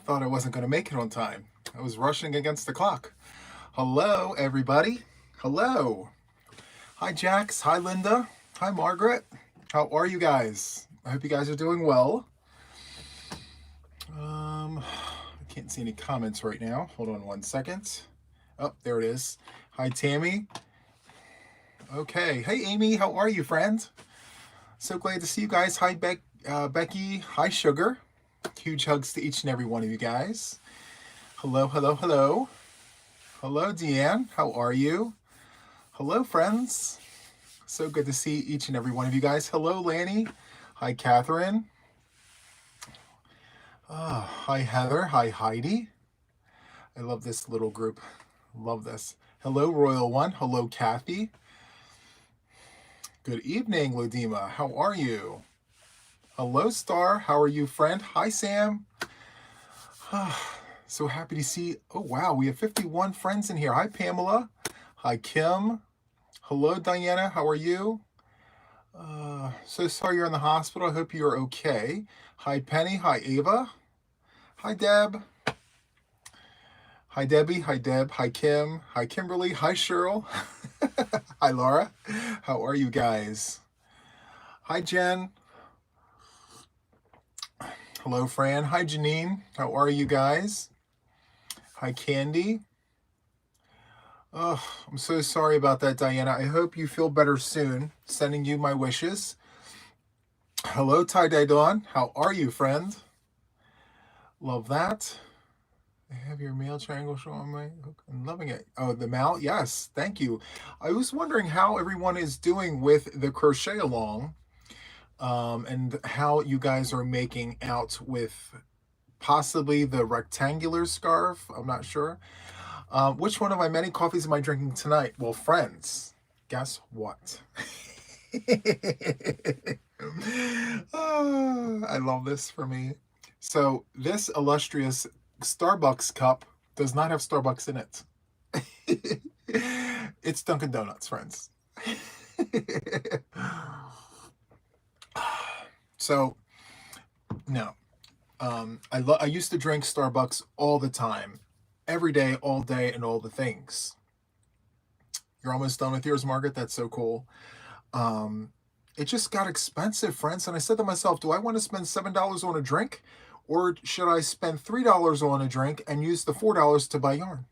Thought I wasn't going to make it on time. I was rushing against the clock. Hello, everybody. Hello. Hi, Jax. Hi, Linda. Hi, Margaret. How are you guys? I hope you guys are doing well. I can't see any comments right now. Hold on one second. Oh, there it is. Hi, Tammy. Okay. Hey, Amy. How are you, friend? So glad to see you guys. Hi, Becky. Hi, Sugar. Huge hugs to each and every one of you guys. Hello, hello, hello. Hello, Deanne. How are you? Hello, friends. So good to see each and every one of you guys. Hello, Lanny. Hi, Catherine. Hi, Heather. Hi, Heidi. I love this little group. Love this. Hello, Royal One. Hello, Kathy. Good evening, Ludima. How are you? Hello, Star. How are you, friend? Hi, Sam. So happy to see. Oh, wow. We have 51 friends in here. Hi, Pamela. Hi, Kim. Hello, Diana. How are you? So sorry you're in the hospital. I hope you're okay. Hi, Penny. Hi, Ava. Hi, Deb. Hi, Debbie. Hi, Deb. Hi, Kim. Hi, Kimberly. Hi, Cheryl. Hi, Laura. How are you guys? Hi, Jen. Hello, Fran. Hi, Janine. How are you guys? Hi, Candy. Oh, I'm so sorry about that, Diana. I hope you feel better soon. Sending you my wishes. Hello, Tie-Dye Dawn. How are you, friend? Love that. I have your mail triangle show on my hook. I'm loving it. Oh, the mount? Yes, thank you. I was wondering how everyone is doing with the crochet along, and how you guys are making out with possibly the rectangular scarf. I'm not sure. Which one of my many coffees am I drinking tonight? Well, friends, guess what? I love this for me. So this illustrious Starbucks cup does not have Starbucks in it. It's Dunkin' Donuts, friends. So, no. I used to drink Starbucks all the time, every day, all day, and all the things. You're almost done with yours, Margaret. That's so cool. It just got expensive, friends. And I said to myself, do I want to spend $7 on a drink? Or should I spend $3 on a drink and use the $4 to buy yarn?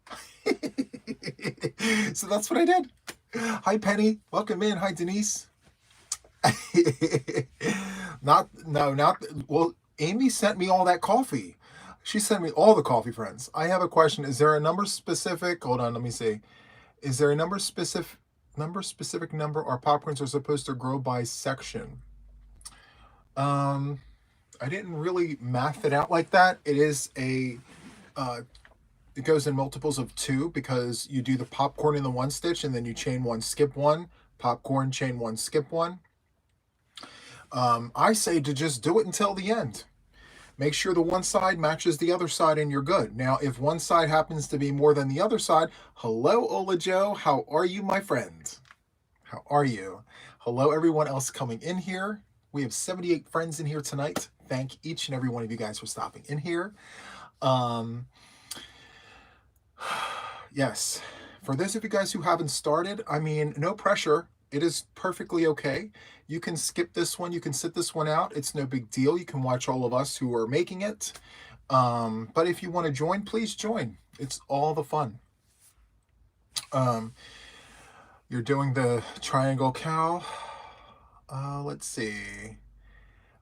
So that's what I did. Hi, Penny. Welcome in. Hi, Denise. Well, Amy sent me all that coffee. She sent me all the coffee, friends. I have a question. Is there a number specific? Hold on, let me see. Is there a number specific number or popcorns are supposed to grow by section? I didn't really math it out like that. It goes in multiples of 2 because you do the popcorn in the one stitch and then you chain one, skip one, popcorn, chain one, skip one. I say to just do it until the end. Make sure the one side matches the other side and you're good. Now, if one side happens to be more than the other side, hello, Ola Joe. How are you, my friend? How are you? Hello, everyone else coming in here. We have 78 friends in here tonight. Thank each and every one of you guys for stopping in here. Yes, for those of you guys who haven't started, I mean, no pressure. It is perfectly okay. You can skip this one. You can sit this one out. It's no big deal. You can watch all of us who are making it. But if you want to join, please join. It's all the fun. You're doing the triangle cow. Let's see.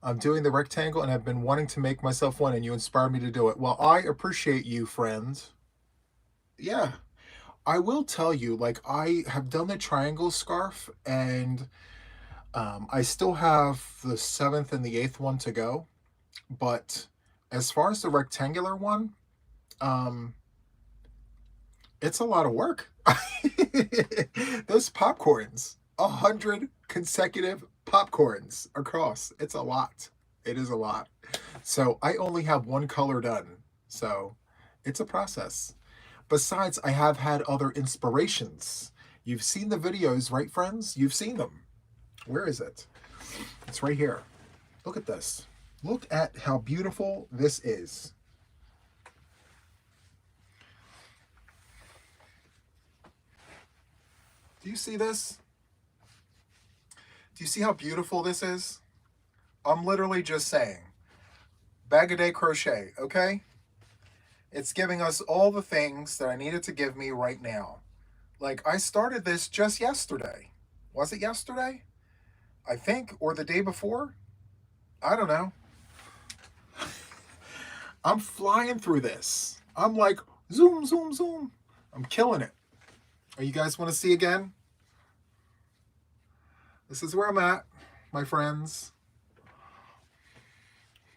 I'm doing the rectangle and I've been wanting to make myself one and you inspired me to do it. Well, I appreciate you, friend. Yeah. I will tell you, like, I have done the triangle scarf and I still have the 7th and the 8th one to go. But as far as the rectangular one, it's a lot of work. Those popcorns, 100 consecutive popcorns across. It's a lot. It is a lot. So I only have one color done. So it's a process. Besides, I have had other inspirations. You've seen the videos, right, friends? You've seen them. Where is it? It's right here. Look at this. Look at how beautiful this is. Do you see this? Do you see how beautiful this is? I'm literally just saying. Bag a day crochet, okay? It's giving us all the things that I needed to give me right now. Like, I started this just yesterday. Was it yesterday? I think, or the day before? I don't know. I'm flying through this. I'm like, zoom, zoom, zoom. I'm killing it. Are you guys want to see again? This is where I'm at, my friends.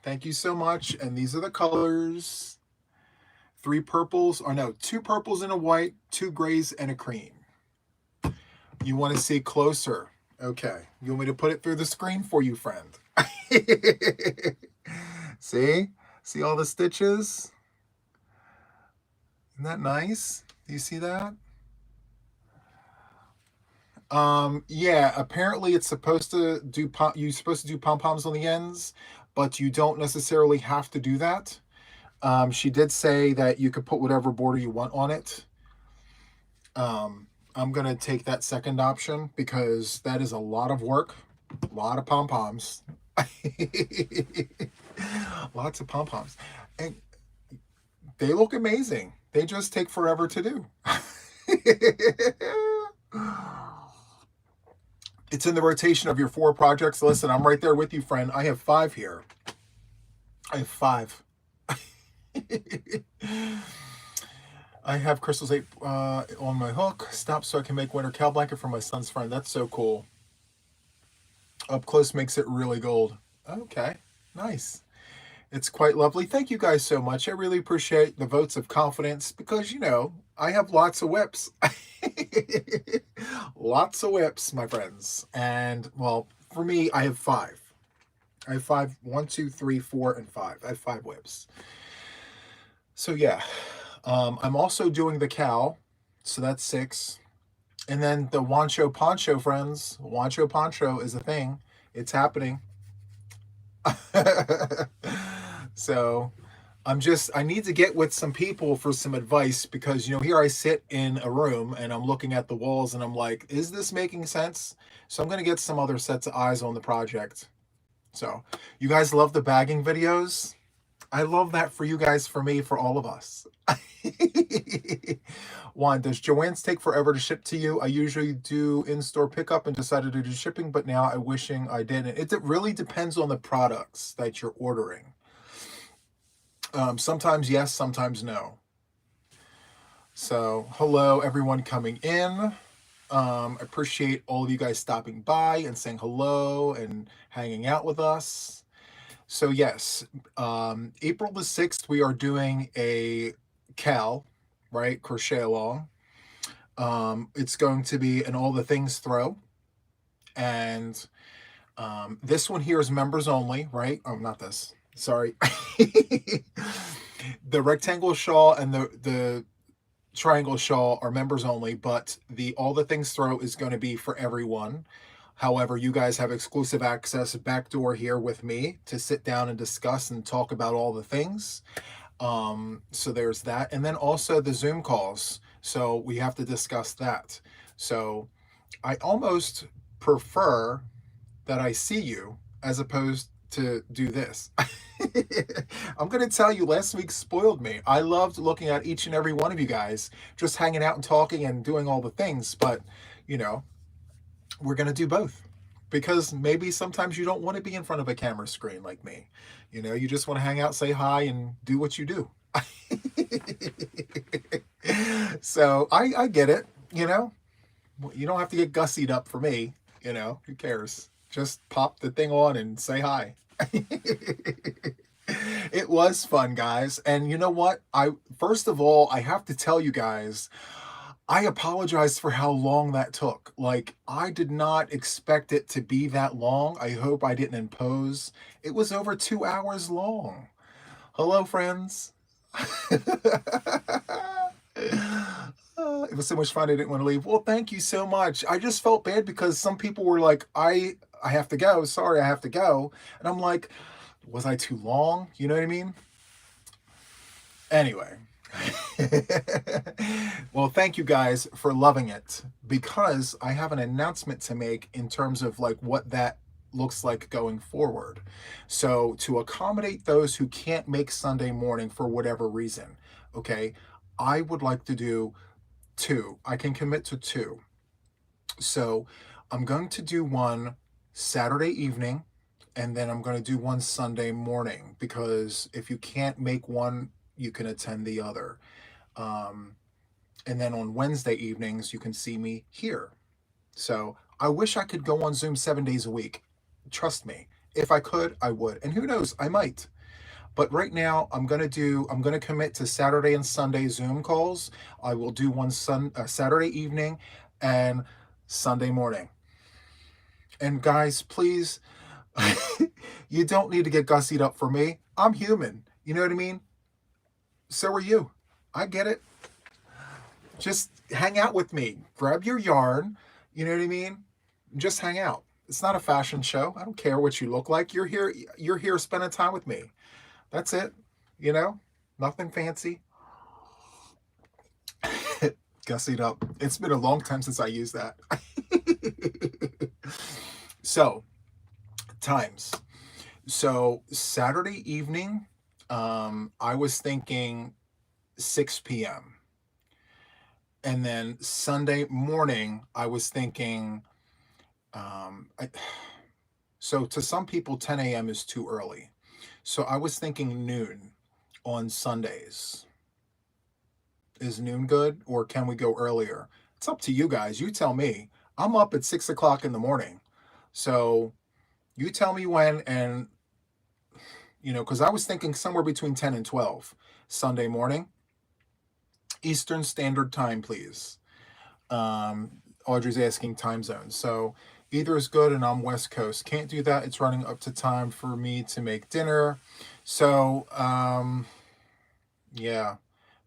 Thank you so much. And these are the colors. 3 purples, or no, 2 purples and a white, 2 grays and a cream. You want to see closer? Okay. You want me to put it through the screen for you, friend? See? See all the stitches? Isn't that nice? Do you see that? Yeah, apparently it's supposed to do you're supposed to do pom-poms on the ends, but you don't necessarily have to do that. She did say that you could put whatever border you want on it. I'm going to take that second option because that is a lot of work. A lot of pom-poms. Lots of pom-poms. And they look amazing. They just take forever to do. It's in the rotation of your 4 projects. Listen, I'm right there with you, friend. I have 5 here. I have 5. I have Crystal's 8 on my hook. Stop so I can make winter cow blanket for my son's friend. That's so cool. Up close makes it really gold. Okay, nice. It's quite lovely. Thank you guys so much. I really appreciate the votes of confidence because, you know, I have lots of whips. Lots of whips, my friends. And, well, for me, I have 5. I have 5. 1, 2, 3, 4, and 5. I have 5 whips. So, yeah. I'm also doing the cow. So that's 6. And then the Wancho Poncho, friends. Wancho Poncho is a thing. It's happening. So I need to get with some people for some advice because, you know, here I sit in a room and I'm looking at the walls and I'm like, is this making sense? So I'm going to get some other sets of eyes on the project. So you guys love the bagging videos. I love that for you guys, for me, for all of us. Juan, does Joann's take forever to ship to you? I usually do in-store pickup and decided to do shipping, but now I'm wishing I didn't. It really depends on the products that you're ordering. Sometimes yes, sometimes no. So, hello everyone coming in. Appreciate all of you guys stopping by and saying hello and hanging out with us. So yes, April the 6th, we are doing a Cal, right? Crochet along. It's going to be an all the things throw. And this one here is members only, right? Oh, not this. Sorry. The rectangle shawl and the triangle shawl are members only, but the all the things throw is going to be for everyone. However, you guys have exclusive access backdoor here with me to sit down and discuss and talk about all the things. So there's that. And then also the Zoom calls. So we have to discuss that. So I almost prefer that I see you as opposed to do this. I'm going to tell you, last week spoiled me. I loved looking at each and every one of you guys, just hanging out and talking and doing all the things. But, you know, we're going to do both because maybe sometimes you don't want to be in front of a camera screen like me. You know, you just want to hang out, say hi, and do what you do. So I get it, you know. You don't have to get gussied up for me, you know. Who cares? Just pop the thing on and say hi. It was fun, guys. And you know what? First of all, I have to tell you guys, I apologize for how long that took. Like, I did not expect it to be that long. I hope I didn't impose. It was over 2 hours long. Hello, friends. It was so much fun. I didn't want to leave. Well, thank you so much. I just felt bad because some people were like, I have to go. Sorry, I have to go. And I'm like, was I too long? You know what I mean? Anyway, Well, thank you guys for loving it, because I have an announcement to make in terms of like what that looks like going forward. So, to accommodate those who can't make Sunday morning for whatever reason, okay, I would like to do two. I can commit to two. So, I'm going to do one Saturday evening, and then I'm going to do one Sunday morning, because if you can't make one, you can attend the other. Um, and then on Wednesday evenings, you can see me here. So I wish I could go on Zoom 7 days a week. Trust me. If I could, I would. And who knows, I might. But right now, I'm gonna commit to Saturday and Sunday Zoom calls. I will do one Saturday evening and Sunday morning. And guys, please, you don't need to get gussied up for me. I'm human. You know what I mean? So are you. I get it. Just hang out with me. Grab your yarn. You know what I mean? Just hang out. It's not a fashion show. I don't care what you look like. You're here spending time with me. That's it. You know? Nothing fancy. Gussied up. It's been a long time since I used that. So, times. So, Saturday evening, I was thinking 6 p.m. And then Sunday morning, I was thinking, so to some people, 10 a.m. is too early. So I was thinking noon on Sundays. Is noon good, or can we go earlier? It's up to you guys. You tell me. I'm up at 6 o'clock in the morning. So you tell me when, and, because I was thinking somewhere between 10 and 12 Sunday morning. Eastern Standard Time, please. Audrey's asking time zones. So either is good, and I'm West Coast. Can't do that. It's running up to time for me to make dinner. So, yeah,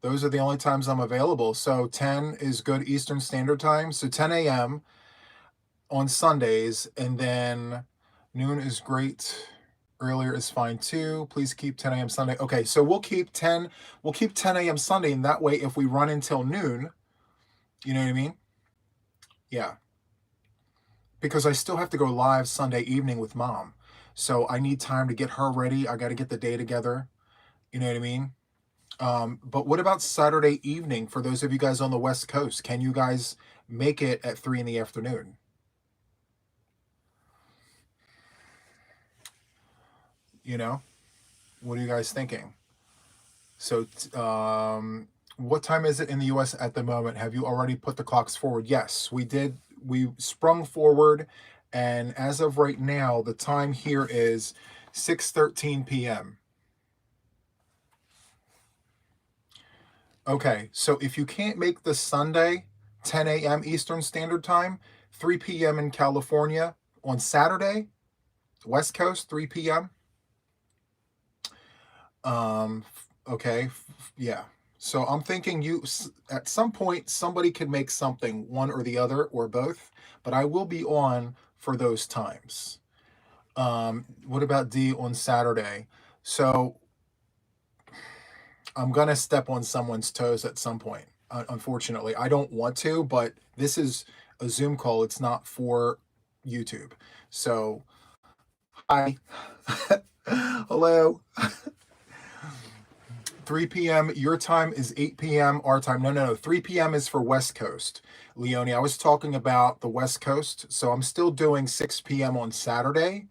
those are the only times I'm available. So 10 is good Eastern Standard Time. So 10 a.m. on Sundays, and then noon is great. Earlier is fine too. Please keep 10 a.m. Sunday. Okay, so we'll keep 10 a.m. Sunday, and that way if we run until noon, you know what I mean? Yeah. Because I still have to go live Sunday evening with mom. So I need time to get her ready. I got to get the day together. You know what I mean? But what about Saturday evening for those of you guys on the West Coast? Can you guys make it at 3 in the afternoon? What are you guys thinking? So, what time is it in the US at the moment? Have you already put the clocks forward? Yes, we did. We sprung forward, and as of right now, the time here is 6:13 p.m. Okay, so if you can't make the Sunday 10 a.m. Eastern Standard Time, 3 p.m. in California on Saturday, West Coast, 3 p.m. Okay, yeah. So I'm thinking at some point somebody could make something, one or the other or both, but I will be on for those times. What about D on Saturday? So I'm gonna step on someone's toes at some point. Unfortunately, I don't want to, but this is a Zoom call. It's not for YouTube. So, hi, hello. 3 p.m. Your time is 8 p.m. Our time. No. 3 p.m. is for West Coast. Leonie, I was talking about the West Coast. So I'm still doing 6 p.m. on Saturday,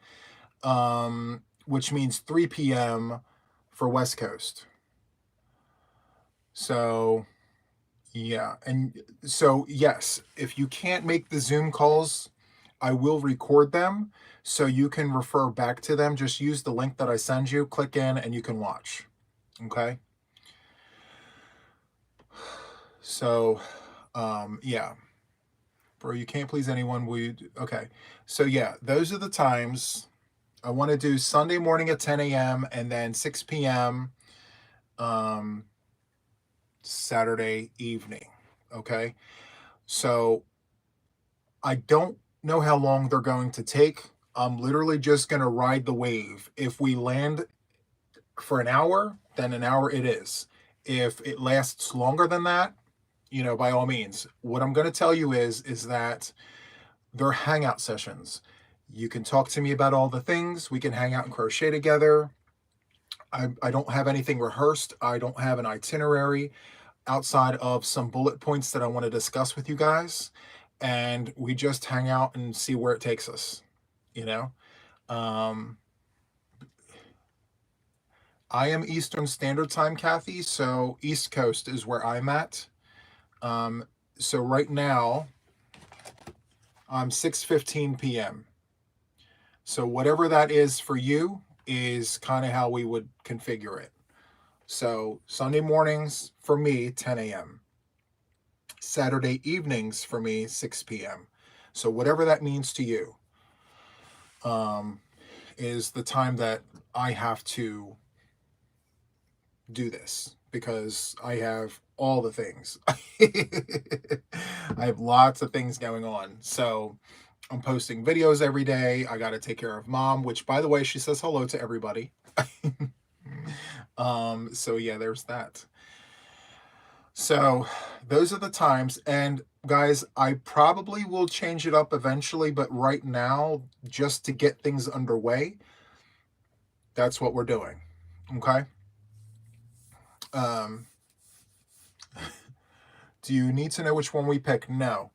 which means 3 p.m. for West Coast. So, yeah. And so, yes, if you can't make the Zoom calls, I will record them so you can refer back to them. Just use the link that I send you, click in, and you can watch. Okay. So, yeah. Bro, you can't please anyone. Okay. So, yeah, those are the times. I want to do Sunday morning at 10 a.m. and then 6 p.m. Saturday evening. Okay. So, I don't know how long they're going to take. I'm literally just going to ride the wave. If we land for an hour, then an hour it is. If it lasts longer than that, you know, by all means. What I'm going to tell you is that they're hangout sessions. You can talk to me about all the things. We can hang out and crochet together. I don't have anything rehearsed. I don't have an itinerary outside of some bullet points that I want to discuss with you guys. And we just hang out and see where it takes us, you know? I am Eastern Standard Time, Kathy, so East Coast is where I'm at. So right now, I'm 6:15 p.m. So whatever that is for you is kind of how we would configure it. So Sunday mornings for me, 10 a.m. Saturday evenings for me, 6 p.m. So whatever that means to you is the time that I have to do this, because I have all the things. I have lots of things going on. So I'm posting videos every day. I got to take care of mom, which, by the way, she says hello to everybody. So yeah, there's that. So those are the times. And guys, I probably will change it up eventually, but right now, just to get things underway, that's what we're doing. Okay. Do you need to know which one we pick? No.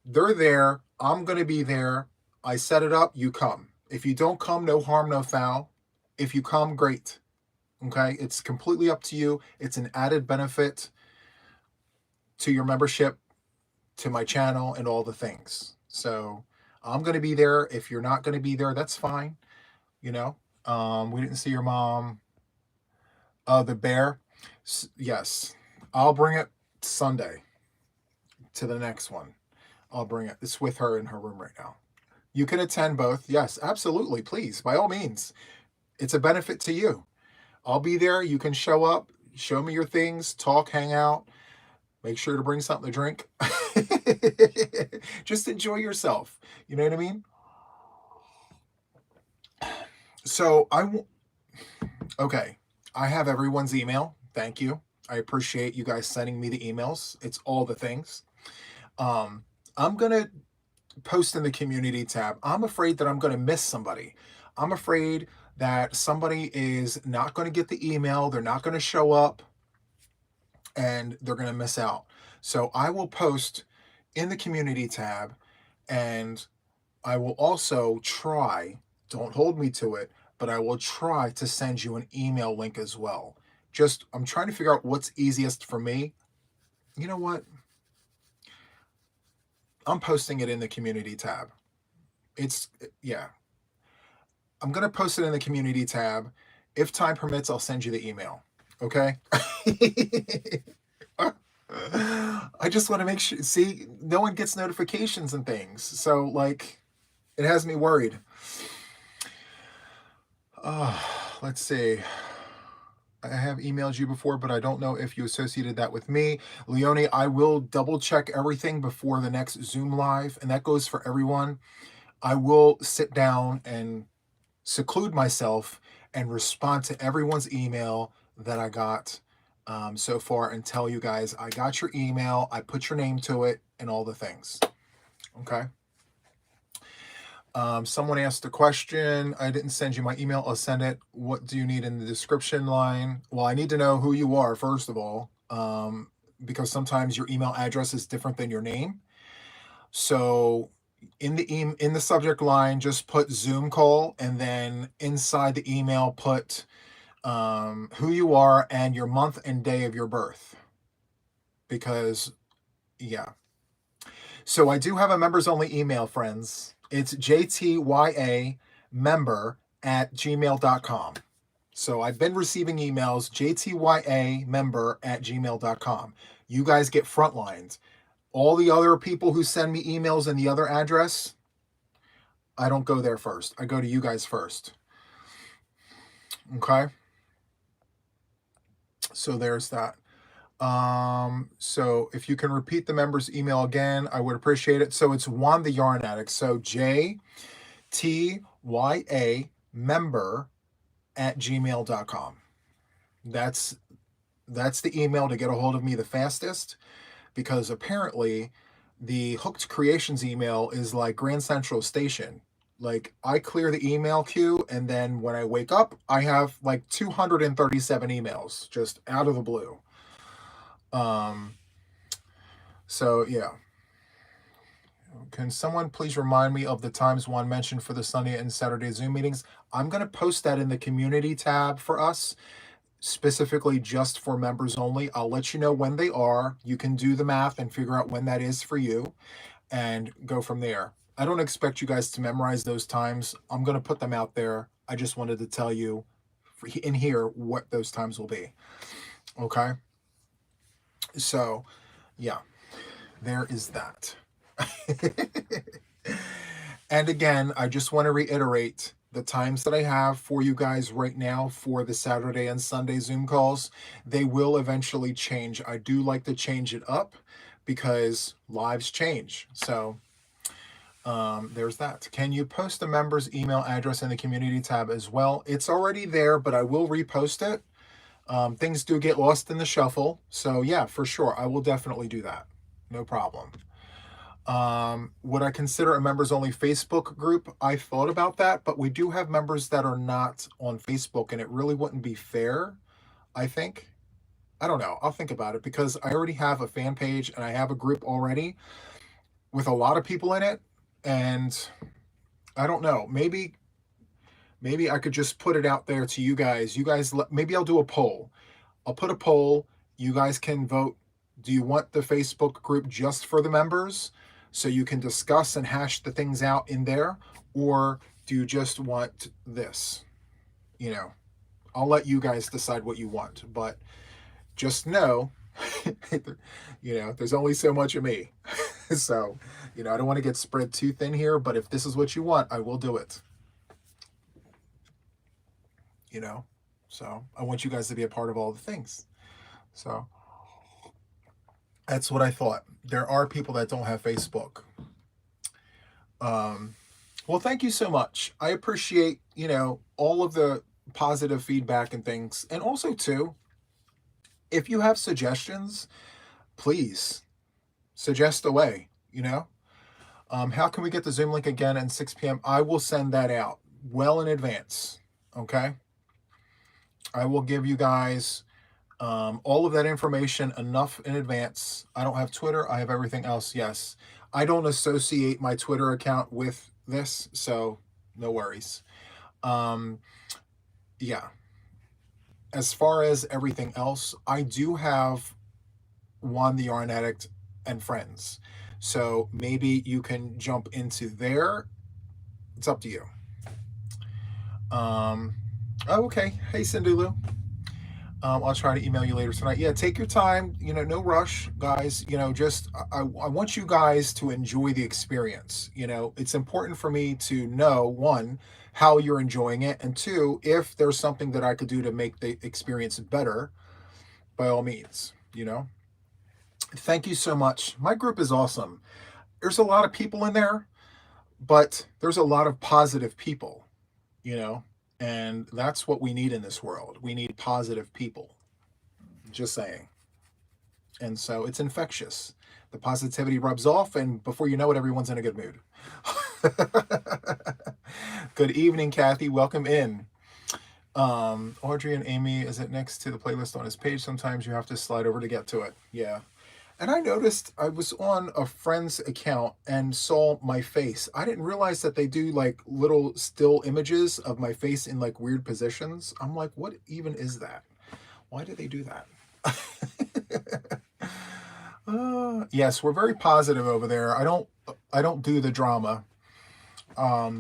They're there. I'm going to be there. I set it up. You come. If you don't come, no harm, no foul. If you come, great. Okay. It's completely up to you. It's an added benefit to your membership, to my channel, and all the things. So I'm going to be there. If you're not going to be there, that's fine. You know, we didn't see your mom. The bear. Yes. I'll bring it Sunday to the next one. I'll bring it. It's with her in her room right now. You can attend both. Yes, absolutely. Please, by all means. It's a benefit to you. I'll be there. You can show up, show me your things, talk, hang out. Make sure to bring something to drink. Just enjoy yourself. You know what I mean? So okay. I have everyone's email. Thank you. I appreciate you guys sending me the emails. It's all the things. I'm going to post in the community tab. I'm afraid that I'm going to miss somebody. I'm afraid that somebody is not going to get the email. They're not going to show up and they're going to miss out. So I will post in the community tab, and I will also try, don't hold me to it, but I will try to send you an email link as well. Just, I'm trying to figure out what's easiest for me. You know what? I'm posting it in the community tab. Yeah. I'm going to post it in the community tab. If time permits, I'll send you the email. Okay? I just want to make sure, see, no one gets notifications and things. So, like, it has me worried. Let's see. I have emailed you before, but I don't know if you associated that with me. Leonie, I will double check everything before the next Zoom live, and that goes for everyone. I will sit down and seclude myself and respond to everyone's email that I got so far and tell you guys, I got your email, I put your name to it, and all the things. Okay. Someone asked a question. I didn't send you my email. I'll send it. What do you need in the description line? Well, I need to know who you are, first of all, because sometimes your email address is different than your name. So in the subject line, just put Zoom call, and then inside the email, put who you are and your month and day of your birth. Because, yeah. So I do have a members only email, friends. It's jtya member@gmail.com. So I've been receiving emails, jtya member@gmail.com. You guys get frontlines. All the other people who send me emails and the other address, I don't go there first. I go to you guys first. Okay? So there's that. So if you can repeat the member's email again, I would appreciate it. So it's Juan The Yarn Addict. So jtya member@gmail.com. That's That's the email to get a hold of me the fastest, because apparently the Hooked Creations email is like Grand Central Station. Like, I clear the email queue, and then when I wake up, I have like 237 emails just out of the blue. So yeah. Can someone please remind me of the times Juan mentioned for the Sunday and Saturday Zoom meetings? I'm going to post that in the community tab for us, specifically just for members only. I'll let you know when they are. You can do the math and figure out when that is for you and go from there. I don't expect you guys to memorize those times. I'm going to put them out there. I just wanted to tell you in here what those times will be. Okay? So, yeah, there is that. And again, I just want to reiterate the times that I have for you guys right now for the Saturday and Sunday Zoom calls. They will eventually change. I do like to change it up because lives change. So there's that. Can you post a member's email address in the community tab as well? It's already there, but I will repost it. Things do get lost in the shuffle. So yeah, for sure. I will definitely do that. No problem. Would I consider a members only Facebook group? I thought about that, but we do have members that are not on Facebook, and it really wouldn't be fair, I think. I don't know. I'll think about it, because I already have a fan page and I have a group already with a lot of people in it. And I don't know, maybe I could just put it out there to you guys. Maybe I'll do a poll. I'll put a poll. You guys can vote. Do you want the Facebook group just for the members, so you can discuss and hash the things out in there? Or do you just want this? I'll let you guys decide what you want, but just know, there's only so much of me. So, I don't want to get spread too thin here, but if this is what you want, I will do it. So I want you guys to be a part of all the things. So that's what I thought. There are people that don't have Facebook. Well, thank you so much. I appreciate, all of the positive feedback and things. And also, too, if you have suggestions, please suggest away, How can we get the Zoom link again at 6 p.m.? I will send that out well in advance, okay? I will give you guys all of that information enough in advance. I don't have Twitter. I have everything else. Yes. I don't associate my Twitter account with this, so no worries. Yeah. As far as everything else, I do have Juan The Yarn Addict and friends. So maybe you can jump into there. It's up to you. Okay. Hey, Sindulu. I'll try to email you later tonight. Yeah, take your time. No rush, guys. Just I want you guys to enjoy the experience. It's important for me to know, one, how you're enjoying it, and two, if there's something that I could do to make the experience better, by all means. Thank you so much. My group is awesome. There's a lot of people in there, but there's a lot of positive people, and that's what we need in this world. We need positive people. Just saying. And so it's infectious. The positivity rubs off, and before you know it, everyone's in a good mood. Good evening, Kathy. Welcome in. Audrey and Amy, is it next to the playlist on his page? Sometimes you have to slide over to get to it. Yeah. And I noticed I was on a friend's account and saw my face. I didn't realize that they do like little still images of my face in like weird positions. I'm like, what even is that? Why do they do that? Yes, we're very positive over there. I don't do the drama. I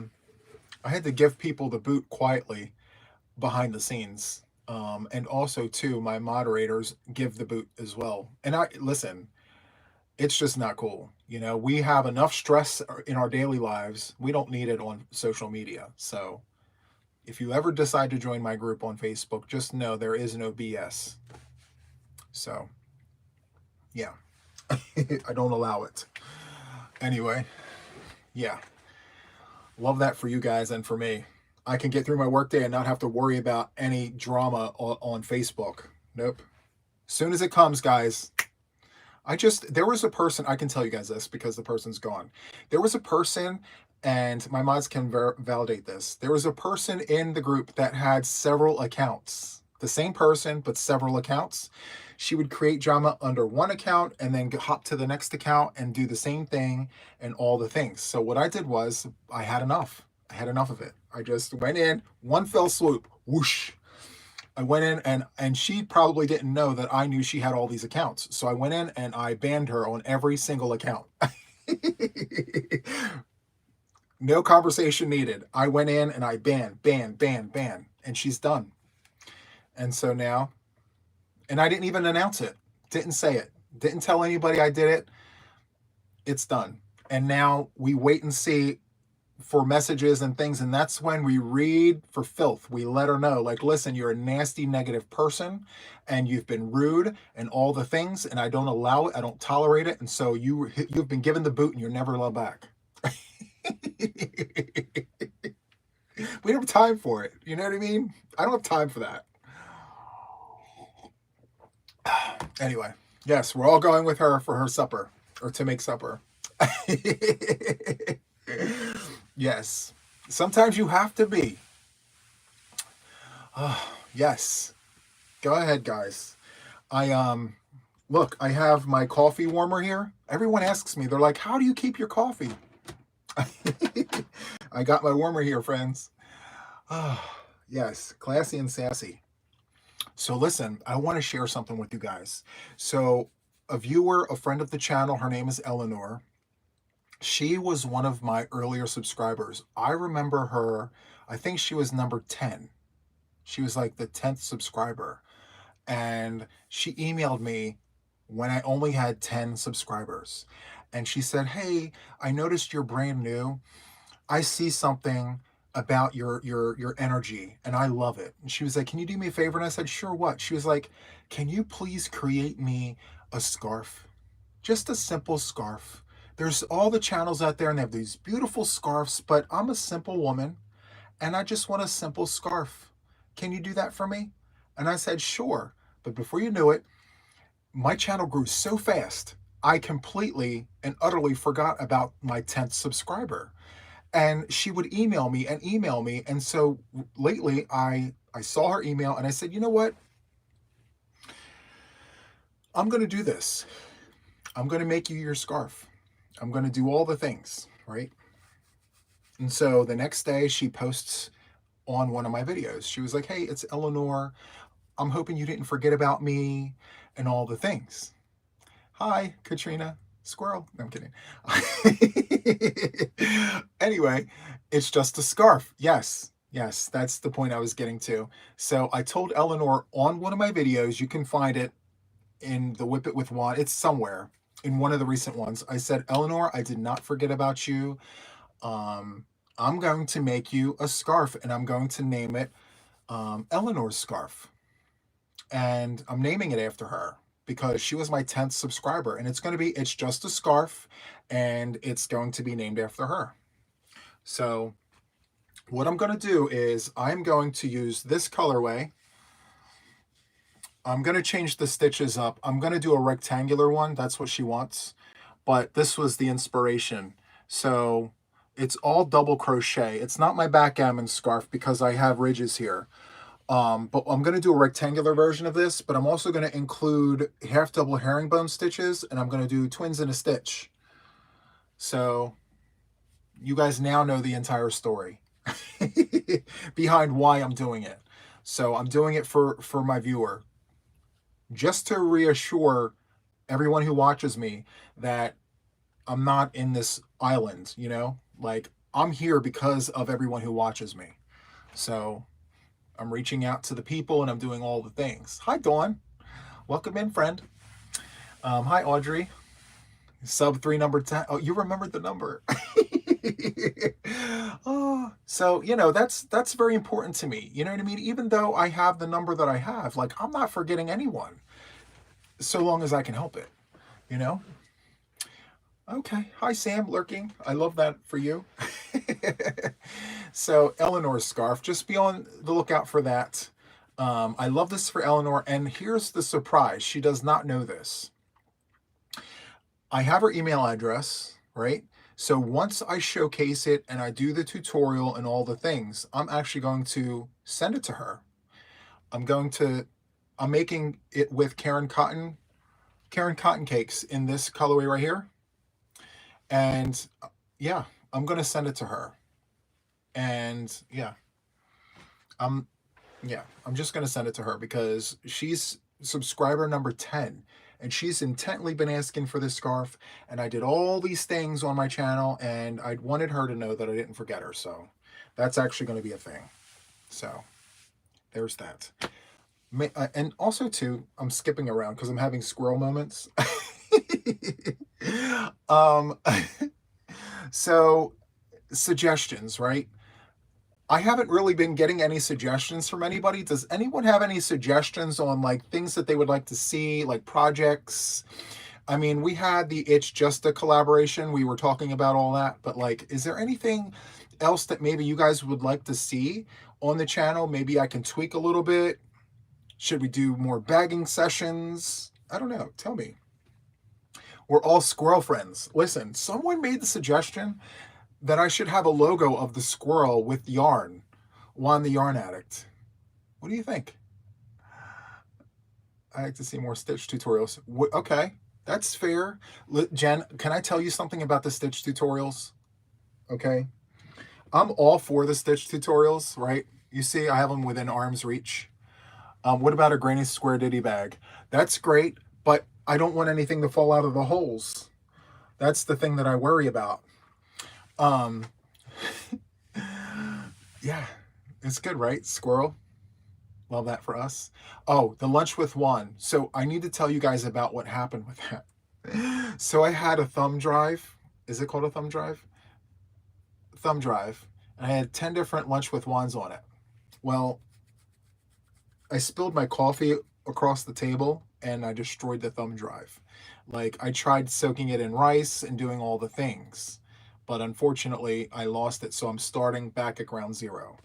had to give people the boot quietly behind the scenes. And also, too, my moderators give the boot as well. And listen, it's just not cool. We have enough stress in our daily lives. We don't need it on social media. So if you ever decide to join my group on Facebook, just know there is no BS. So, yeah, I don't allow it. Anyway, yeah, love that for you guys and for me. I can get through my workday and not have to worry about any drama on Facebook. Nope. Soon as it comes, guys. There was a person, I can tell you guys this because the person's gone. There was a person, and my mods can validate this. There was a person in the group that had several accounts. The same person, but several accounts. She would create drama under one account and then hop to the next account and do the same thing and all the things. So what I did was, I had enough. I had enough of it. I just went in, one fell swoop, whoosh. I went in and she probably didn't know that I knew she had all these accounts. So I went in and I banned her on every single account. No conversation needed. I went in and I ban, and she's done. And so now, and I didn't even announce it. Didn't say it. Didn't tell anybody I did it. It's done. And now we wait and see for messages and things, and that's when we read for filth. We let her know, like, listen, you're a nasty, negative person, and you've been rude and all the things, and I don't allow it. I don't tolerate it, and so you've been given the boot, and you're never allowed back. We don't have time for it. You know what I mean? I don't have time for that. Anyway, yes, we're all going with her for her supper, or to make supper. Yes. Sometimes you have to be. Yes. Go ahead, guys. Look, I have my coffee warmer here. Everyone asks me, they're like, how do you keep your coffee? I got my warmer here, friends. Yes, classy and sassy. So listen, I want to share something with you guys. So a viewer, a friend of the channel, her name is Eleanor. She was one of my earlier subscribers. I remember her, I think she was number 10. She was like the 10th subscriber. And she emailed me when I only had 10 subscribers. And she said, hey, I noticed you're brand new. I see something about your energy and I love it. And she was like, can you do me a favor? And I said, sure, what? She was like, can you please create me a scarf? Just a simple scarf. There's all the channels out there and they have these beautiful scarves, but I'm a simple woman and I just want a simple scarf. Can you do that for me? And I said, sure. But before you knew it, my channel grew so fast, I completely and utterly forgot about my 10th subscriber. And she would email me. And so lately I saw her email and I said, you know what? I'm going to do this. I'm going to make you your scarf. I'm going to do all the things, right? And so the next day she posts on one of my videos. She was like, hey, it's Eleanor. I'm hoping you didn't forget about me and all the things. Hi, Katrina. Squirrel. No, I'm kidding. Anyway, it's just a scarf. Yes, that's the point I was getting to. So I told Eleanor on one of my videos, you can find it in the Whip It With Juan. It's somewhere in one of the recent ones. I said, Eleanor, I did not forget about you. I'm going to make you a scarf and I'm going to name it Eleanor's scarf. And I'm naming it after her because she was my 10th subscriber, and it's just a scarf and it's going to be named after her. So what I'm going to do is I'm going to use this colorway. I'm going to change the stitches up. I'm going to do a rectangular one. That's what she wants. But this was the inspiration. So it's all double crochet. It's not my backgammon scarf because I have ridges here. But I'm going to do a rectangular version of this, but I'm also going to include half double herringbone stitches, and I'm going to do twins in a stitch. So you guys now know the entire story behind why I'm doing it. So I'm doing it for my viewer, just to reassure everyone who watches me that I'm not in this island, you know, like I'm here because of everyone who watches me. So I'm reaching out to the people and I'm doing all the things. Hi, Dawn. Welcome in, friend. Hi, Audrey. Sub 3 number 10. Oh, you remembered the number. Oh, so, you know, that's very important to me. You know what I mean? Even though I have the number that I have, like, I'm not forgetting anyone so long as I can help it, you know? Okay. Hi, Sam, lurking. I love that for you. So Eleanor's scarf, just be on the lookout for that. I love this for Eleanor, and here's the surprise. She does not know this. I have her email address, right? So once I showcase it and I do the tutorial and all the things, I'm actually going to send it to her. I'm making it with Karen Cotton cakes in this colorway right here. And yeah, I'm going to send it to her. And yeah, I'm just going to send it to her because she's subscriber number 10 and she's intently been asking for this scarf, and I did all these things on my channel and I wanted her to know that I didn't forget her. So that's actually going to be a thing. So there's that. And also too, I'm skipping around because I'm having squirrel moments. So suggestions, right? I haven't really been getting any suggestions from anybody. Does anyone have any suggestions on like things that they would like to see, like projects? I mean, we had the It's Just a collaboration. We were talking about all that, but like, is there anything else that maybe you guys would like to see on the channel? Maybe I can tweak a little bit. Should we do more bagging sessions? I don't know. Tell me. We're all squirrel friends. Listen, someone made the suggestion that I should have a logo of the squirrel with yarn. Juan the Yarn Addict. What do you think? I like to see more stitch tutorials. Okay, that's fair. Jen, can I tell you something about the stitch tutorials? Okay. I'm all for the stitch tutorials, right? You see, I have them within arm's reach. What about a granny square ditty bag? That's great, but I don't want anything to fall out of the holes. That's the thing that I worry about. Yeah, it's good, right? Squirrel. Love that for us. Oh, the lunch with Juan. So I need to tell you guys about what happened with that. So I had a thumb drive. Is it called a thumb drive? Thumb drive. And I had 10 different lunch with Juans on it. Well, I spilled my coffee across the table and I destroyed the thumb drive. Like, I tried soaking it in rice and doing all the things, but unfortunately I lost it. So I'm starting back at ground zero.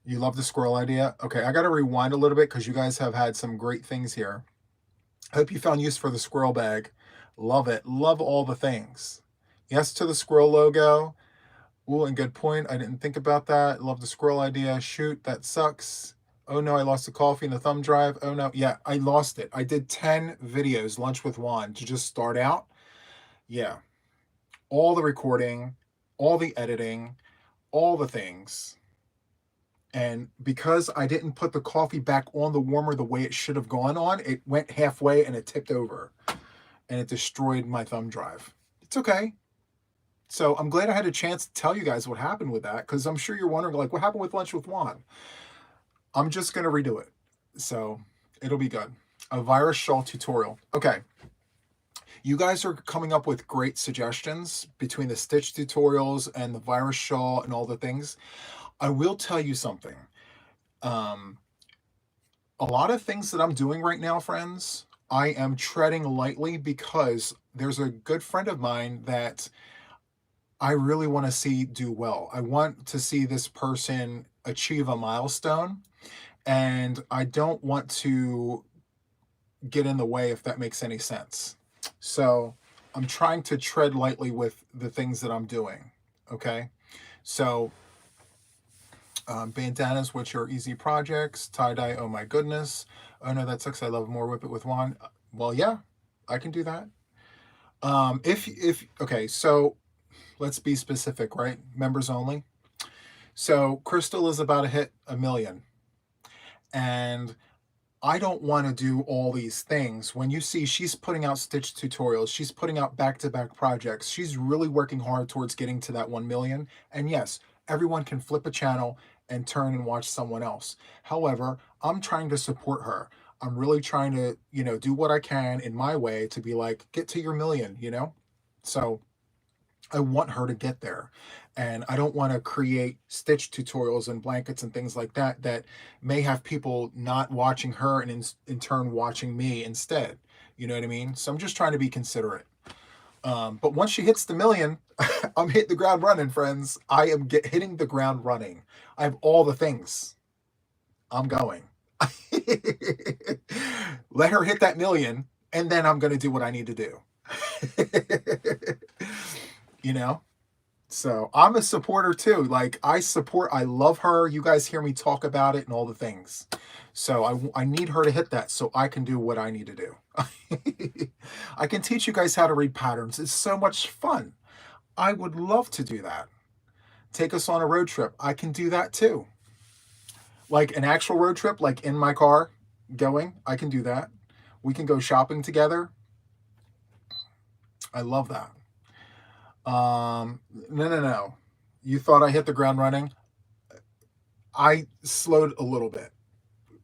You love the squirrel idea? Okay, I got to rewind a little bit because you guys have had some great things here. I hope you found use for the squirrel bag. Love it. Love all the things. Yes to the squirrel logo. Ooh, and good point. I didn't think about that. Love the squirrel idea. Shoot, that sucks. Oh no, I lost the coffee and the thumb drive. Oh no, yeah, I lost it. I did 10 videos, Lunch with Juan, to just start out. Yeah, all the recording, all the editing, all the things. And because I didn't put the coffee back on the warmer the way it should have gone on, it went halfway and it tipped over and it destroyed my thumb drive. It's okay. So I'm glad I had a chance to tell you guys what happened with that, because I'm sure you're wondering, like, what happened with Lunch with Juan? I'm just going to redo it. So it'll be good. A virus shawl tutorial. Okay. You guys are coming up with great suggestions between the stitch tutorials and the virus shawl and all the things. I will tell you something. A lot of things that I'm doing right now, friends, I am treading lightly because there's a good friend of mine that I really want to see do well. I want to see this person achieve a milestone, and I don't want to get in the way, if that makes any sense. So I'm trying to tread lightly with the things that I'm doing. Okay. So bandanas, which are easy projects. Tie-dye, oh my goodness. Oh no, that sucks. I love more Whip It with Juan. Well, yeah, I can do that. Okay, so let's be specific, right? Members only. So Crystal is about to hit 1 million. And I don't want to do all these things. When you see she's putting out stitch tutorials, she's putting out back-to-back projects, she's really working hard towards getting to that 1 million. And yes, everyone can flip a channel and turn and watch someone else. However, I'm trying to support her. I'm really trying to, do what I can in my way to be like, get to your 1 million, So I want her to get there. And I don't want to create stitch tutorials and blankets and things like that that may have people not watching her and in turn watching me instead. You know what I mean? So I'm just trying to be considerate. But once she hits the million, I'm hitting the ground running, friends. I am hitting the ground running. I have all the things. I'm going. Let her hit that million, and then I'm going to do what I need to do. You know? So I'm a supporter too. Like, I love her. You guys hear me talk about it and all the things. So I need her to hit that so I can do what I need to do. I can teach you guys how to read patterns. It's so much fun. I would love to do that. Take us on a road trip. I can do that too. Like an actual road trip, like in my car going, I can do that. We can go shopping together. I love that. No. You thought I hit the ground running? I slowed a little bit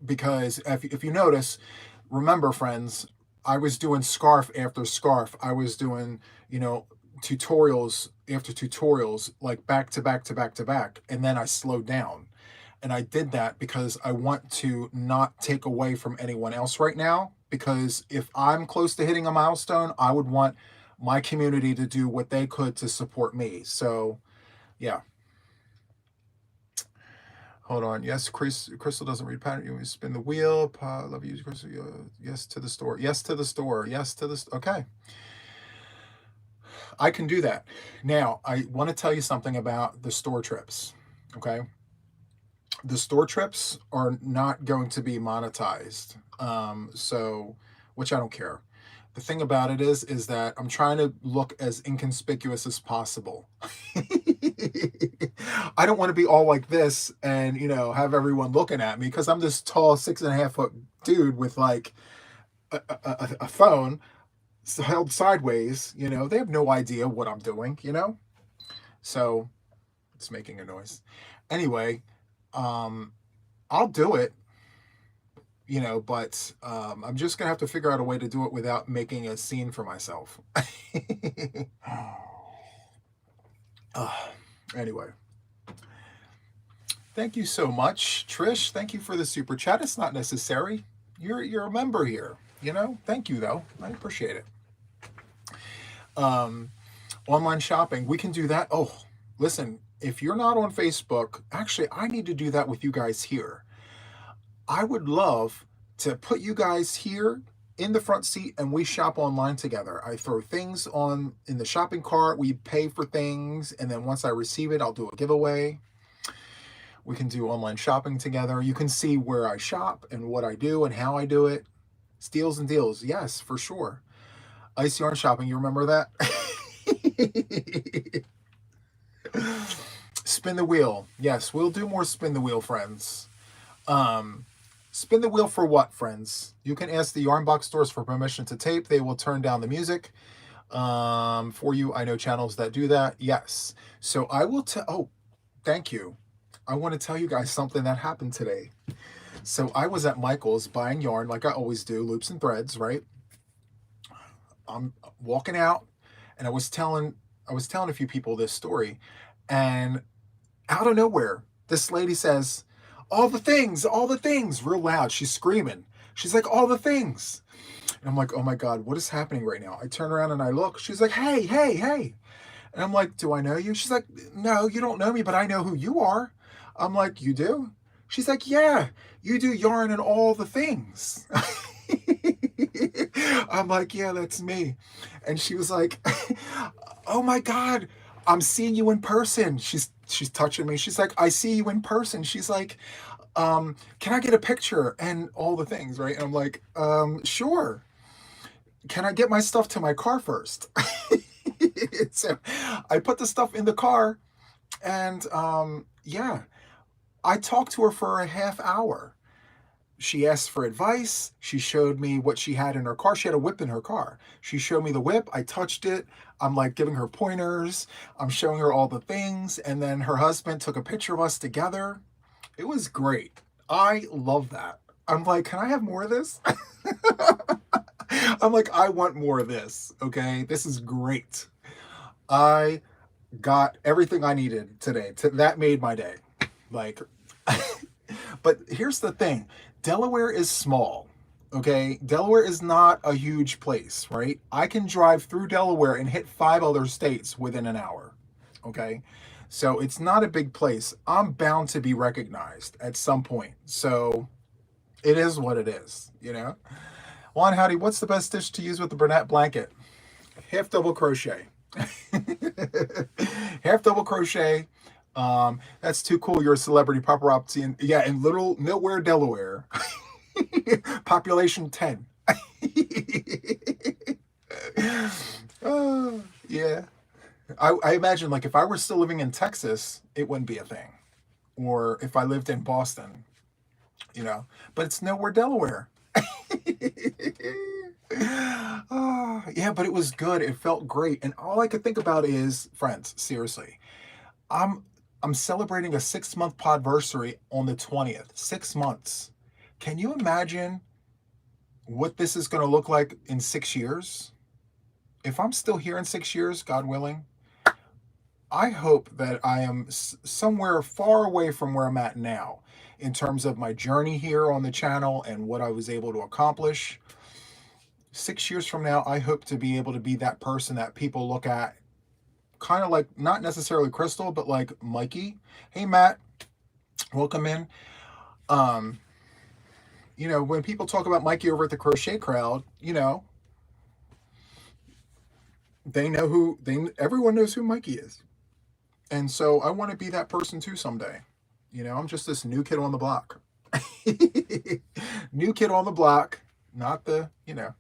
because if you notice, remember, friends, I was doing scarf after scarf. I was doing, tutorials after tutorials, like back to back to back to back. And then I slowed down. And I did that because I want to not take away from anyone else right now. Because if I'm close to hitting a milestone, I would want my community to do what they could to support me. So, yeah. Hold on. Yes, Crystal doesn't read pattern. You spin the wheel. Love you, Crystal. Yes to the store. Yes to the store. Yes to the okay. I can do that. Now, I want to tell you something about the store trips. Okay. The store trips are not going to be monetized. So, which I don't care. The thing about it is that I'm trying to look as inconspicuous as possible. I don't want to be all like this and, have everyone looking at me because I'm this tall 6.5 foot dude with like a phone held sideways. They have no idea what I'm doing, So it's making a noise. Anyway, I'll do it, but I'm just going to have to figure out a way to do it without making a scene for myself. Anyway. Thank you so much, Trish. Thank you for the super chat. It's not necessary. You're a member here, Thank you, though. I appreciate it. Online shopping. We can do that. Oh, listen, if you're not on Facebook, actually, I need to do that with you guys here. I would love to put you guys here in the front seat and we shop online together. I throw things in the shopping cart. We pay for things. And then once I receive it, I'll do a giveaway. We can do online shopping together. You can see where I shop and what I do and how I do it. Steals and deals. Yes, for sure. Ice yarn shopping. You remember that? Spin the wheel. Yes, we'll do more spin the wheel, friends. Spin the wheel for what, friends? You can ask the yarn box stores for permission to tape. They will turn down the music for you. I know channels that do that. Yes. So I will oh, thank you. I want to tell you guys something that happened today. So I was at Michael's buying yarn like I always do, loops and threads, right? I'm walking out and I was telling a few people this story, and out of nowhere, this lady says, all the things, real loud. She's screaming. She's like, all the things. And I'm like, oh my God, what is happening right now? I turn around and I look. She's like, hey. And I'm like, do I know you? She's like, no, you don't know me, but I know who you are. I'm like, you do? She's like, yeah, you do yarn and all the things. I'm like, yeah, that's me. And she was like, oh my God, I'm seeing you in person. She's touching me. She's like, I see you in person. She's like, can I get a picture and all the things, right? And I'm like, sure. Can I get my stuff to my car first? So I put the stuff in the car and yeah, I talked to her for a half hour. She asked for advice. She showed me what she had in her car. She had a whip in her car. She showed me the whip. I touched it. I'm like giving her pointers. I'm showing her all the things. And then her husband took a picture of us together. It was great. I love that. I'm like, can I have more of this? I'm like, I want more of this. Okay. This is great. I got everything I needed today. That made my day. Like, but here's the thing. Delaware is small, Okay, Delaware is not a huge place, right? I can drive through Delaware and hit 5 other states within an hour. Okay, so it's not a big place. I'm bound to be recognized at some point. So it is what it is, you know? Juan, howdy, what's the best stitch to use with the Burnett blanket? Half double crochet. Half double crochet. That's too cool. You're a celebrity paparazzi. And yeah, in little nowhere, Delaware. Population 10. Yeah. I imagine, like, if I were still living in Texas, it wouldn't be a thing. Or if I lived in Boston, you know, but it's nowhere, Delaware. Yeah, but it was good. It felt great. And all I could think about is, friends, seriously, I'm I'm celebrating a 6 month podversary on the 20th. 6 months. Can you imagine what this is going to look like in 6 years? If I'm still here in 6 years, God willing, I hope that I am somewhere far away from where I'm at now in terms of my journey here on the channel and what I was able to accomplish. 6 years from now, I hope to be able to be that person that people look at, kind of like, not necessarily Crystal, but like Mikey. Hey, Matt, welcome in. You know, when people talk about Mikey over at the Crochet Crowd, you know, they know everyone knows who Mikey is. And so I want to be that person too someday. You know, I'm just this new kid on the block. New kid on the block, not the, you know.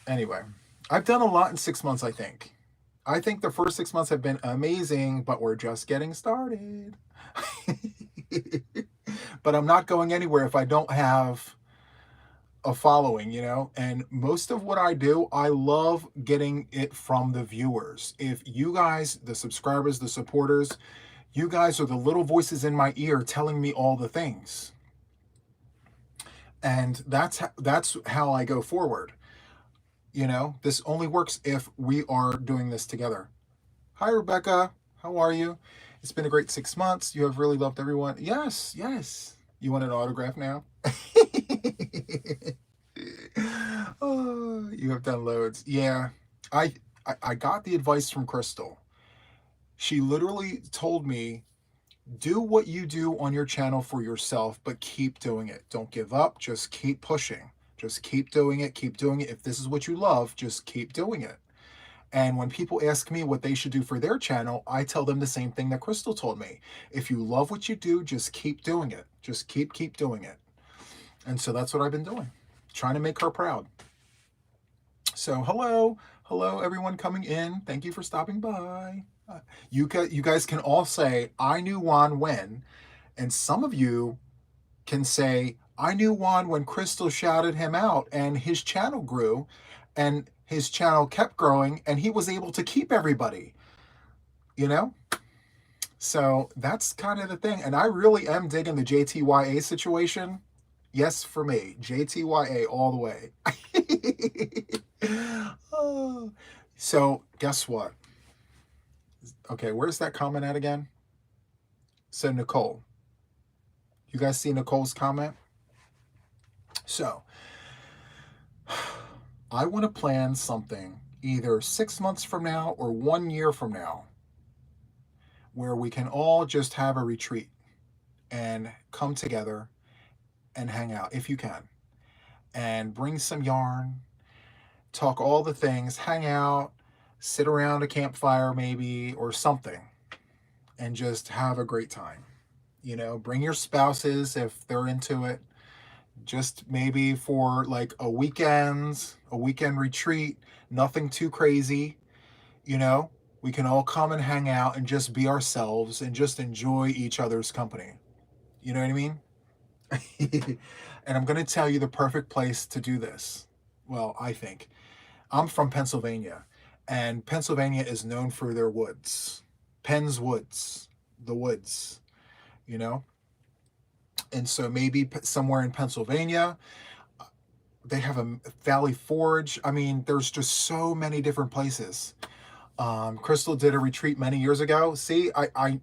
Anyway, I've done a lot in 6 months, I think. I think the first 6 months have been amazing, but we're just getting started. But I'm not going anywhere if I don't have a following, you know? And most of what I do, I love getting it from the viewers. If you guys, the subscribers, the supporters, you guys are the little voices in my ear telling me all the things. And that's how I go forward. You know, this only works if we are doing this together. Hi, Rebecca. How are you? It's been a great 6 months. You have really loved everyone. Yes, yes. You want an autograph now? Oh, you have done loads. Yeah, I got the advice from Crystal. She literally told me, do what you do on your channel for yourself, but keep doing it. Don't give up. Just keep pushing. Just keep doing it. Keep doing it. If this is what you love, just keep doing it. And when people ask me what they should do for their channel, I tell them the same thing that Crystal told me. If you love what you do, just keep doing it. Just keep doing it. And so that's what I've been doing, trying to make her proud. So hello everyone coming in. Thank you for stopping by. You guys can all say, I knew Juan when, and some of you can say, I knew Juan when Crystal shouted him out and his channel grew and his channel kept growing and he was able to keep everybody, you know? So that's kind of the thing. And I really am digging the JTYA situation. Yes, for me, JTYA all the way. Oh. So guess what? Okay, where's that comment at again? So Nicole, you guys see Nicole's comment? So I want to plan something either 6 months from now or 1 year from now where we can all just have a retreat and come together and hang out if you can, and bring some yarn, talk all the things, hang out, sit around a campfire maybe or something, and just have a great time. You know, bring your spouses if they're into it. Just maybe for like a weekend retreat, nothing too crazy, you know. We can all come and hang out and just be ourselves and just enjoy each other's company. You know what I mean? And I'm going to tell you the perfect place to do this. Well, I think. I'm from Pennsylvania, and Pennsylvania is known for their woods. Penn's Woods, the woods, you know? And so maybe somewhere in Pennsylvania, they have a Valley Forge. I mean, there's just so many different places. Crystal did a retreat many years ago. See, I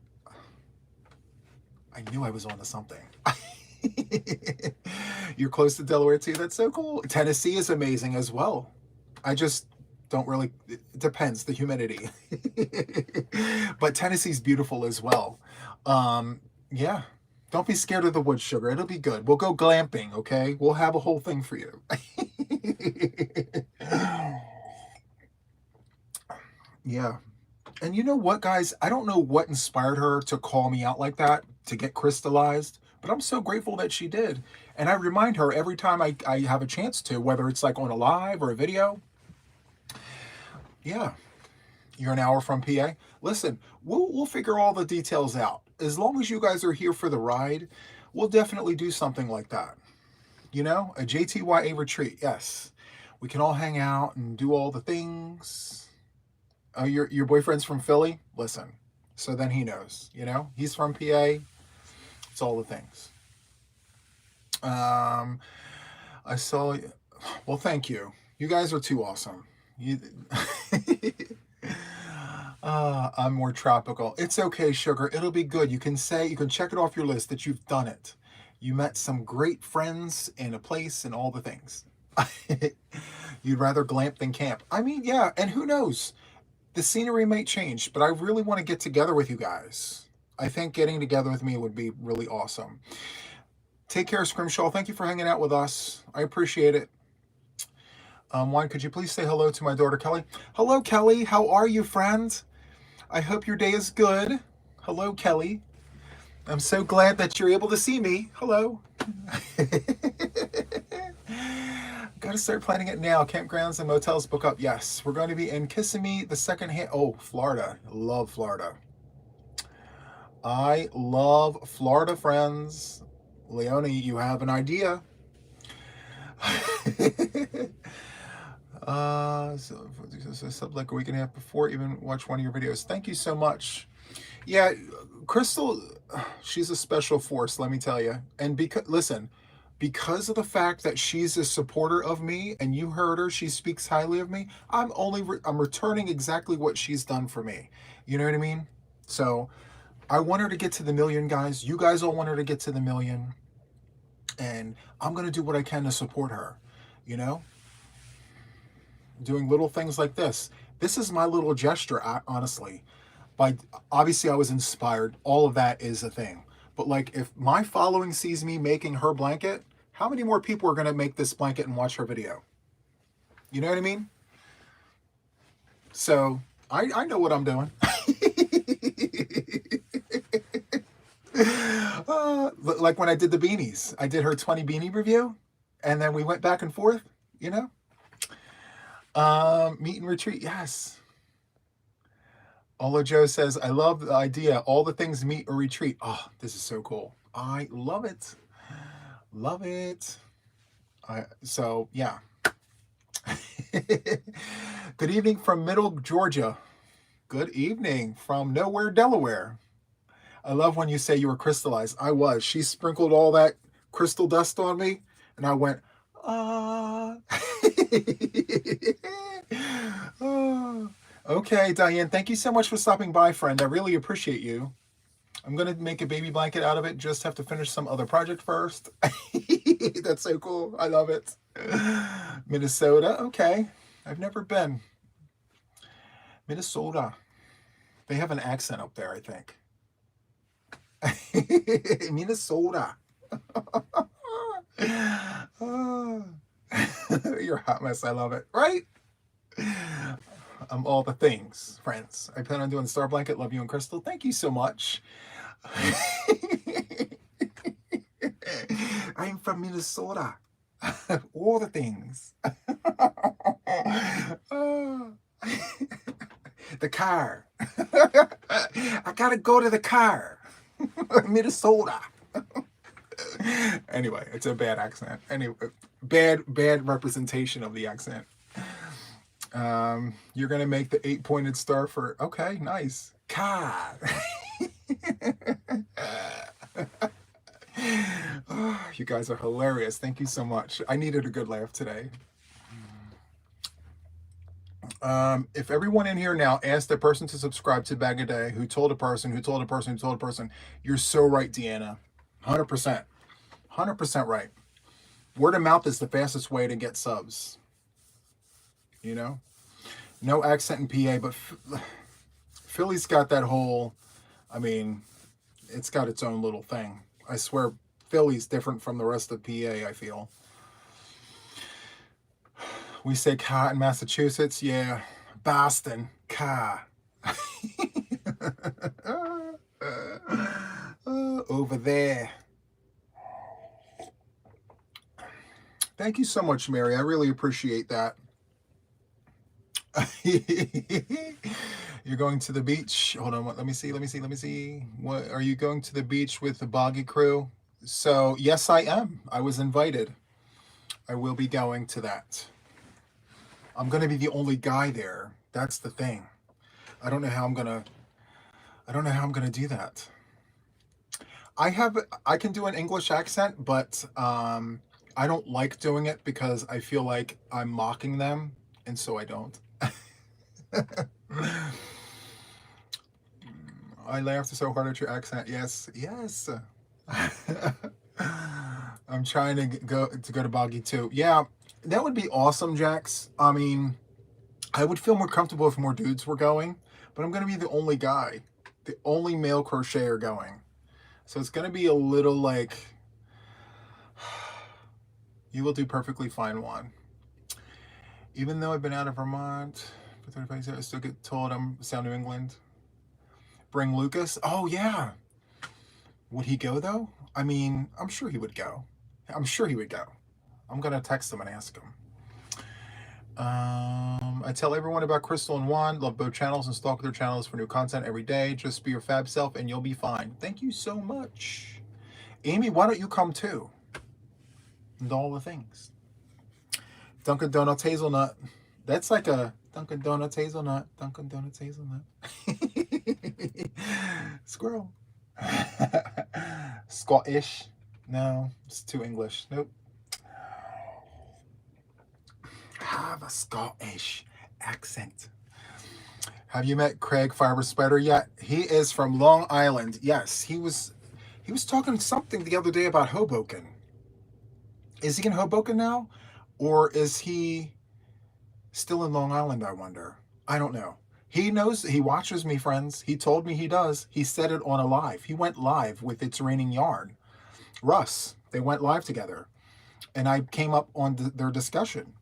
knew I was onto something. You're close to Delaware too. That's so cool. Tennessee is amazing as well. I just don't really, it depends, the humidity. But Tennessee's beautiful as well. Yeah. Don't be scared of the woods, sugar. It'll be good. We'll go glamping, okay? We'll have a whole thing for you. Yeah. And you know what, guys? I don't know what inspired her to call me out like that, to get crystallized, but I'm so grateful that she did. And I remind her every time I have a chance to, whether it's like on a live or a video. Yeah. You're an hour from PA. Listen, we'll figure all the details out. As long as you guys are here for the ride, we'll definitely do something like that. You know, a JTYA retreat. Yes. We can all hang out and do all the things. Oh, your boyfriend's from Philly? Listen. So then he knows, you know? He's from PA. It's all the things. I saw, well, thank you. You guys are too awesome. You, I'm more tropical. It's okay, sugar. It'll be good. You can check it off your list that you've done it. You met some great friends in a place and all the things. You'd rather glamp than camp. I mean, yeah, and who knows? The scenery might change, but I really want to get together with you guys. I think getting together with me would be really awesome. Take care, Scrimshaw. Thank you for hanging out with us. I appreciate it. Juan, could you please say hello to my daughter, Kelly? Hello, Kelly. How are you, friend? I hope your day is good. Hello, Kelly. I'm so glad that you're able to see me. Hello. Got to start planning it now. Campgrounds and motels book up. Yes, we're going to be in Kissimmee the second hand. Oh, Florida. Love Florida. I love Florida, friends. Leonie, you have an idea. Sub like a week and a half before even watch one of your videos. Thank you so much. Yeah, Crystal, she's a special force, let me tell you. And because of the fact that she's a supporter of me, and you heard her, she speaks highly of me, I'm returning exactly what she's done for me. You know what I mean? So I want her to get to the million, guys. You guys all want her to get to the million. And I'm going to do what I can to support her, you know? Doing little things like this. This is my little gesture, honestly. Obviously, I was inspired. All of that is a thing. But like, if my following sees me making her blanket, how many more people are going to make this blanket and watch her video? You know what I mean? So I know what I'm doing. Like when I did the beanies, I did her 20 beanie review, and then we went back and forth, you know? Meet and retreat, yes. Ola Joe says, I love the idea. All the things meet or retreat. Oh, this is so cool. I love it. Love it. So, yeah. Good evening from Middle Georgia. Good evening from nowhere, Delaware. I love when you say you were crystallized. I was. She sprinkled all that crystal dust on me, and I went, ah. Oh. Okay, Diane, thank you so much for stopping by, friend. I really appreciate you. I'm going to make a baby blanket out of it. Just have to finish some other project first. That's so cool. I love it. Minnesota. Okay. I've never been. Minnesota. They have an accent up there, I think. Minnesota. Oh. You're a hot mess. I love it. Right? All the things, friends. I plan on doing Star Blanket. Love you and Crystal. Thank you so much. I'm from Minnesota. All the things. The car. I gotta go to the car. Minnesota. Anyway, it's a bad accent. Anyway, bad representation of the accent. You're gonna make the 8-pointed star for, okay, nice. God. Oh, you guys are hilarious. Thank you so much. I needed a good laugh today. If everyone in here now asked a person to subscribe to Bag a Day who told a person, you're so right, Deanna. 100%. 100% right. Word of mouth is the fastest way to get subs. You know? No accent in PA, but Philly's got that whole, I mean, it's got its own little thing. I swear Philly's different from the rest of PA, I feel. We say "ka" in Massachusetts. Yeah. Boston. "Ka." Over there. Thank you so much, Mary. I really appreciate that. You're going to the beach. Hold on. Let me see. What are you going to the beach with the Boggy crew? So yes, I am. I was invited. I will be going to that. I'm going to be the only guy there. That's the thing. I don't know how I'm going to do that. I can do an English accent, but I don't like doing it because I feel like I'm mocking them, and so I don't. I laughed so hard at your accent. Yes. I'm trying to go to Boggy too. Yeah, that would be awesome, Jax. I mean, I would feel more comfortable if more dudes were going, but I'm going to be the only guy, the only male crocheter going. So it's going to be a little like, you will do perfectly fine, Juan. Even though I've been out of Vermont for 35 years, I still get told I'm South New England. Bring Lucas? Oh, yeah. Would he go, though? I mean, I'm sure he would go. I'm going to text him and ask him. I tell everyone about Crystal and Juan. Love both channels and stalk their channels for new content every day. Just be your fab self and you'll be fine. Thank you so much. Amy, why don't you come too? And all the things. Dunkin' Donuts hazelnut. That's like a Dunkin' Donuts hazelnut. Dunkin' Donuts hazelnut. Squirrel. Scottish. No, it's too English. Nope. Have a Scottish accent. Have you met Craig Fiber Spider yet? He is from Long Island. Yes, he was talking something the other day about Hoboken. Is he in Hoboken now? Or is he still in Long Island, I wonder? I don't know. He knows, he watches me, friends. He told me he does. He said it on a live. He went live with It's Raining Yarn. Russ, they went live together. And I came up on their discussion.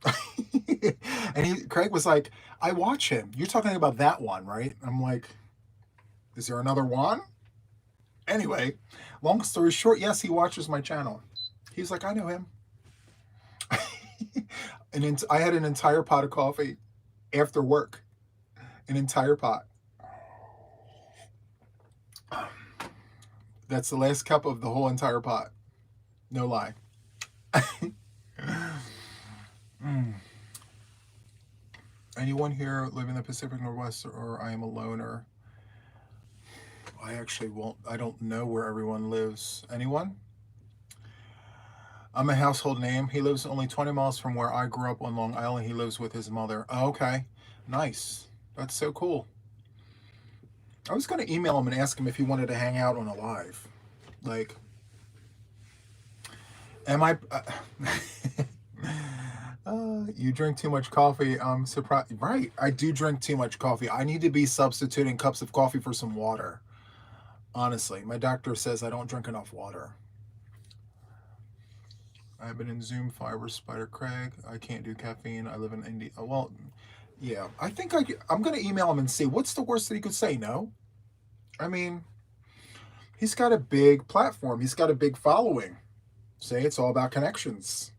And Craig was like, I watch him. You're talking about that one, right? I'm like, is there another one? Anyway, long story short, yes, he watches my channel. He's like, I know him. And I had an entire pot of coffee after work. An entire pot. That's the last cup of the whole entire pot. No lie. Anyone here live in the Pacific Northwest, or I am a loner? I actually won't. I don't know where everyone lives. Anyone? I'm a household name. He lives only 20 miles from where I grew up on Long Island. He lives with his mother. Oh, okay. Nice. That's so cool. I was going to email him and ask him if he wanted to hang out on a live. Like, am I... you drink too much coffee. I'm surprised. Right. I do drink too much coffee. I need to be substituting cups of coffee for some water. Honestly, my doctor says I don't drink enough water. I've been in Zoom, Fiber, Spider, Craig. I can't do caffeine. I live in India. Well, yeah. I think I'm going to email him and see what's the worst that he could say. No. I mean, he's got a big platform. He's got a big following. Say it's all about connections.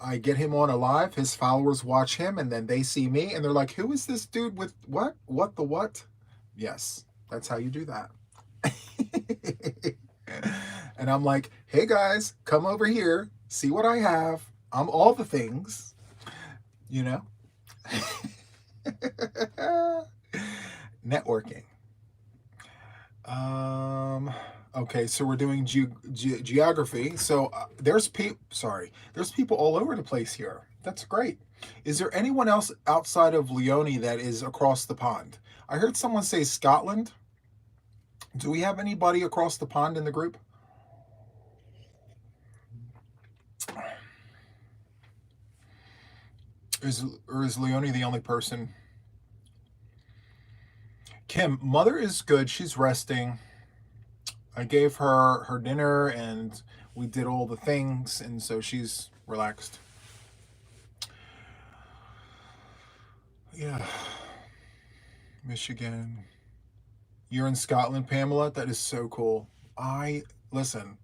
I get him on a live, his followers watch him, and then they see me, and they're like, who is this dude with what? What the what? Yes, that's how you do that. And I'm like, hey guys, come over here, see what I have. I'm all the things, you know? Networking. Okay, so we're doing geography. So there's people all over the place here. That's great. Is there anyone else outside of Leone that is across the pond? I heard someone say Scotland. Do we have anybody across the pond in the group? Is Leonie the only person? Kim, mother is good. She's resting. I gave her her dinner and we did all the things, and so she's relaxed. Yeah. Michigan. You're in Scotland, Pamela? That is so cool. Listen,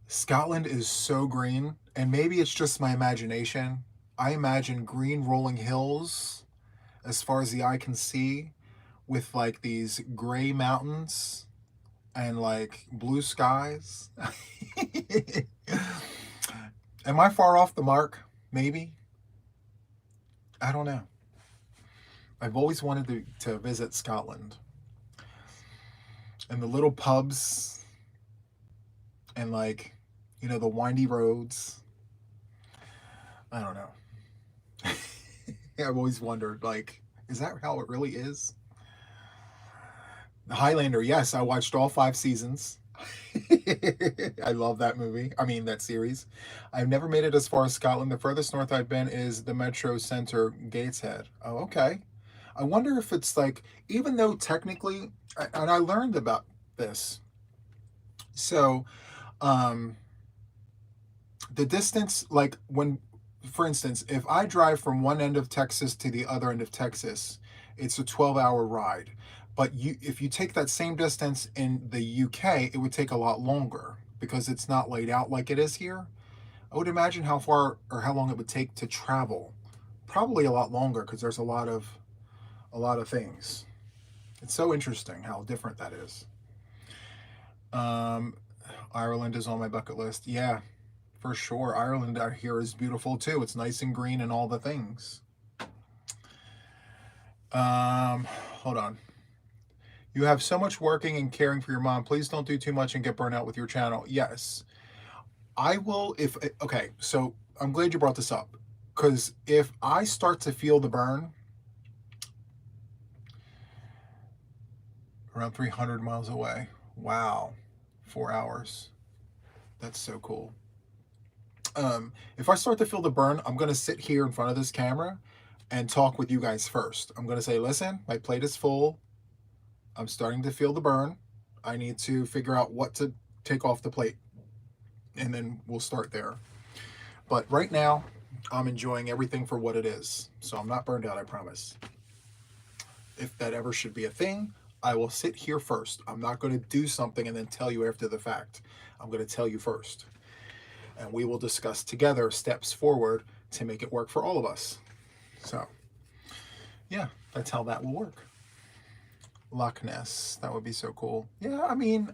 Scotland is so green, and maybe it's just my imagination. I imagine green rolling hills as far as the eye can see, with like these gray mountains and like blue skies. Am I far off the mark? Maybe. I don't know. I've always wanted to visit Scotland. And the little pubs and like, the windy roads. I don't know. I've always wondered, like, is that how it really is? The Highlander, yes, I watched all 5 seasons. I love that movie. I mean, that series. I've never made it as far as Scotland. The furthest north I've been is the Metro Centre Gateshead. Oh, okay. I wonder if it's like, even though technically, and I learned about this. So, um, the distance, like when, for instance, if I drive from one end of Texas to the other end of Texas, it's a 12-hour ride. But if you take that same distance in the UK, it would take a lot longer because it's not laid out like it is here. I would imagine how far or how long it would take to travel. Probably a lot longer because there's a lot of things. It's so interesting how different that is. Um, Ireland is on my bucket list. Yeah, for sure. Ireland out here is beautiful too. It's nice and green and all the things. Hold on. You have so much working and caring for your mom. Please don't do too much and get burnt out with your channel. Yes. I will okay, so I'm glad you brought this up, because if I start to feel the burn around 300 miles away, wow, 4 hours. That's so cool. If I start to feel the burn, I'm going to sit here in front of this camera and talk with you guys first. I'm going to say, listen, my plate is full. I'm starting to feel the burn. I need to figure out what to take off the plate. And then we'll start there. But right now, I'm enjoying everything for what it is. So I'm not burned out, I promise. If that ever should be a thing, I will sit here first. I'm not going to do something and then tell you after the fact. I'm going to tell you first. And we will discuss together steps forward to make it work for all of us. So, yeah, that's how that will work. Loch Ness, that would be so cool. Yeah, I mean,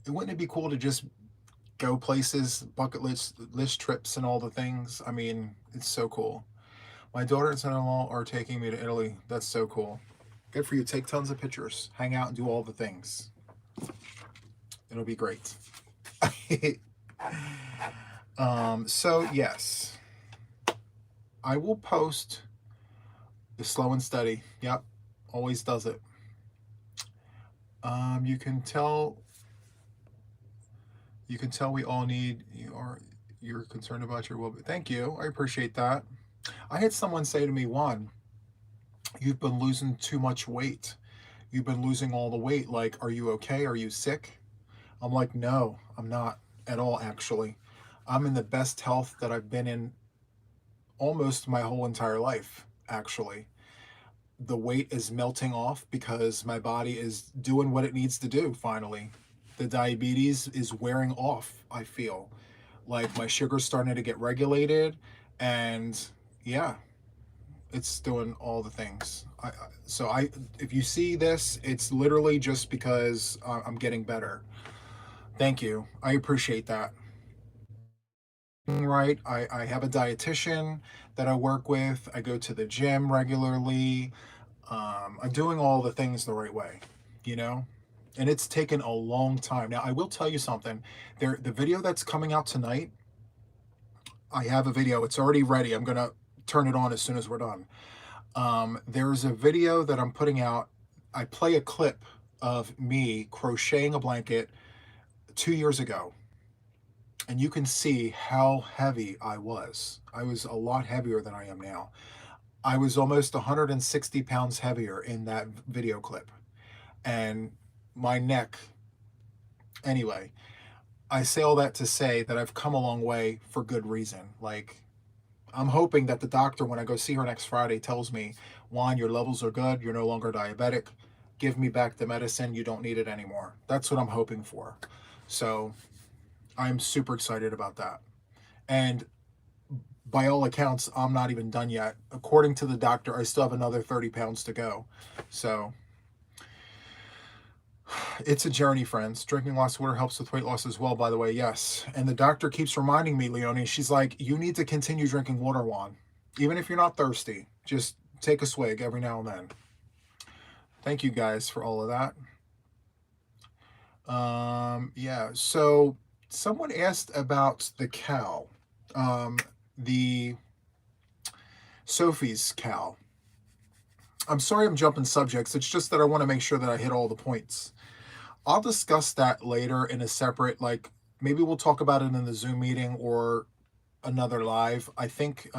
wouldn't it be cool to just go places, bucket list trips and all the things? I mean, it's so cool. My daughter and son-in-law are taking me to Italy. That's so cool. Good for you. Take tons of pictures, hang out and do all the things. It'll be great. So yes, I will post the slow and steady. Yep, always does it. You can tell we all need you're concerned about your well-being. Thank you. I appreciate that. I had someone say to me, Juan, you've been losing too much weight. You've been losing all the weight. Like, are you okay? Are you sick? I'm like, no, I'm not at all, actually. I'm in the best health that I've been in almost my whole entire life, actually. The weight is melting off because my body is doing what it needs to do, finally. The diabetes is wearing off, I feel. Like, my sugar's starting to get regulated, and yeah, it's doing all the things. If you see this, it's literally just because I'm getting better. Thank you. I appreciate that. Right. I have a dietitian that I work with. I go to the gym regularly. I'm doing all the things the right way, you know? And it's taken a long time. Now, I will tell you something. The video that's coming out tonight, I have a video. It's already ready. I'm going to turn it on as soon as we're done. There's a video that I'm putting out. I play a clip of me crocheting a blanket 2 years ago. and you can see how heavy I was. I was a lot heavier than I am now. I was almost 160 pounds heavier in that video clip. And my neck, anyway, I say all that to say that I've come a long way for good reason. Like, I'm hoping that the doctor, when I go see her next Friday, tells me, Juan, your levels are good. You're no longer diabetic. Give me back the medicine. You don't need it anymore. That's what I'm hoping for. So I'm super excited about that. And by all accounts, I'm not even done yet. According to the doctor, I still have another 30 pounds to go. So it's a journey, friends. Drinking lots of water helps with weight loss as well, by the way. Yes. And the doctor keeps reminding me, Leonie, she's like, you need to continue drinking water, Juan. Even if you're not thirsty, just take a swig every now and then. Thank you guys for all of that. Yeah, so someone asked about the cow, the Sophie's cow. I'm sorry I'm jumping subjects. It's just that I want to make sure that I hit all the points. I'll discuss that later in a separate, like, maybe we'll talk about it in the Zoom meeting or another live. I think,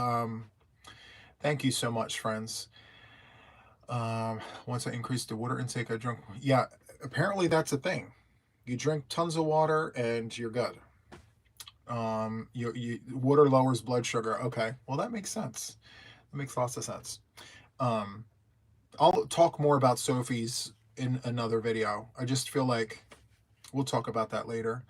thank you so much, friends. Once I increased the water intake, I drank. Yeah, apparently that's a thing. You drink tons of water and you're good. Water lowers blood sugar. Okay, well, that makes sense. That makes lots of sense. I'll talk more about Sophie's in another video. I just feel like we'll talk about that later.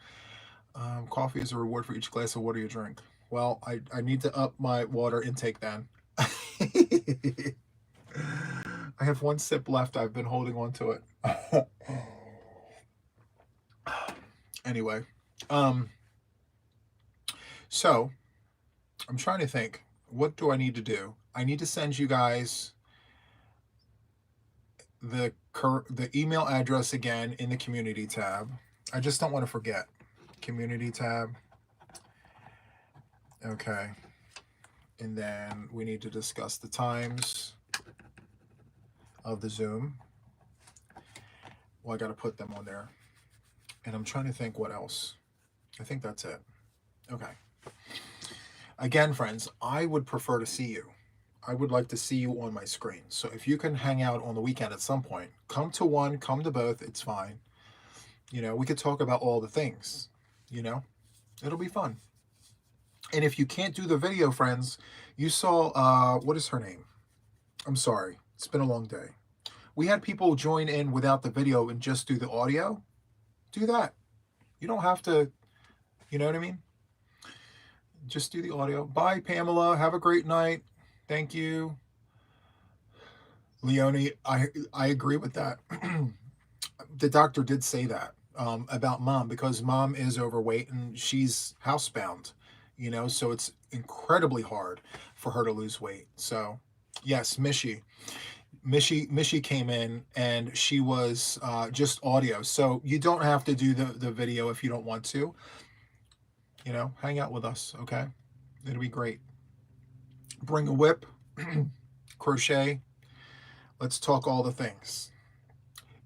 Coffee is a reward for each glass of water you drink. Well, I need to up my water intake then. I have one sip left. I've been holding on to it. Anyway, so I'm trying to think, what do I need to do? I need to send you guys the email address again in the community tab. I just don't want to forget. Community tab. Okay. And then we need to discuss the times of the Zoom. Well, I got to put them on there. And I'm trying to think what else. I think that's it. Okay. Again, friends, I would prefer to see you. I would like to see you on my screen. So if you can hang out on the weekend at some point, come to one, come to both. It's fine. You know, we could talk about all the things. You know, it'll be fun. And if you can't do the video, friends, you saw, what is her name? I'm sorry. It's been a long day. We had people join in without the video and just do the audio. Do that. You don't have to, you know what I mean? Just do the audio. Bye, Pamela. Have a great night. Thank you. Leonie, I agree with that. The doctor did say that about mom, because mom is overweight and she's housebound, you know, so it's incredibly hard for her to lose weight. So yes, Mishy came in and she was just audio. So you don't have to do the video if you don't want to, you know, hang out with us. Okay. It'll be great. Bring a whip, crochet. Let's talk all the things.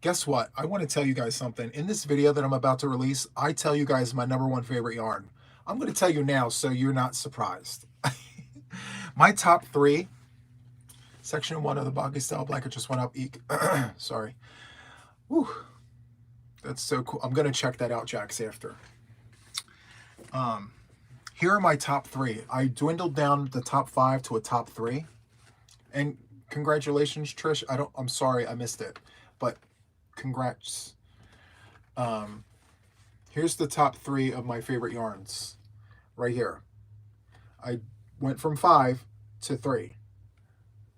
Guess what? I want to tell you guys something. In this video that I'm about to release, I tell you guys my #1 favorite yarn. I'm going to tell you now so you're not surprised. My top 3, section 1 of the Boggy Style blanket just went up. Sorry. Whew. That's so cool. I'm going to check that out, Jax, after. Here are my top 3. I dwindled down the top 5 to a top 3. And congratulations, Trish. I'm sorry I missed it, but congrats. Here's the top 3 of my favorite yarns right here. I went from 5 to 3.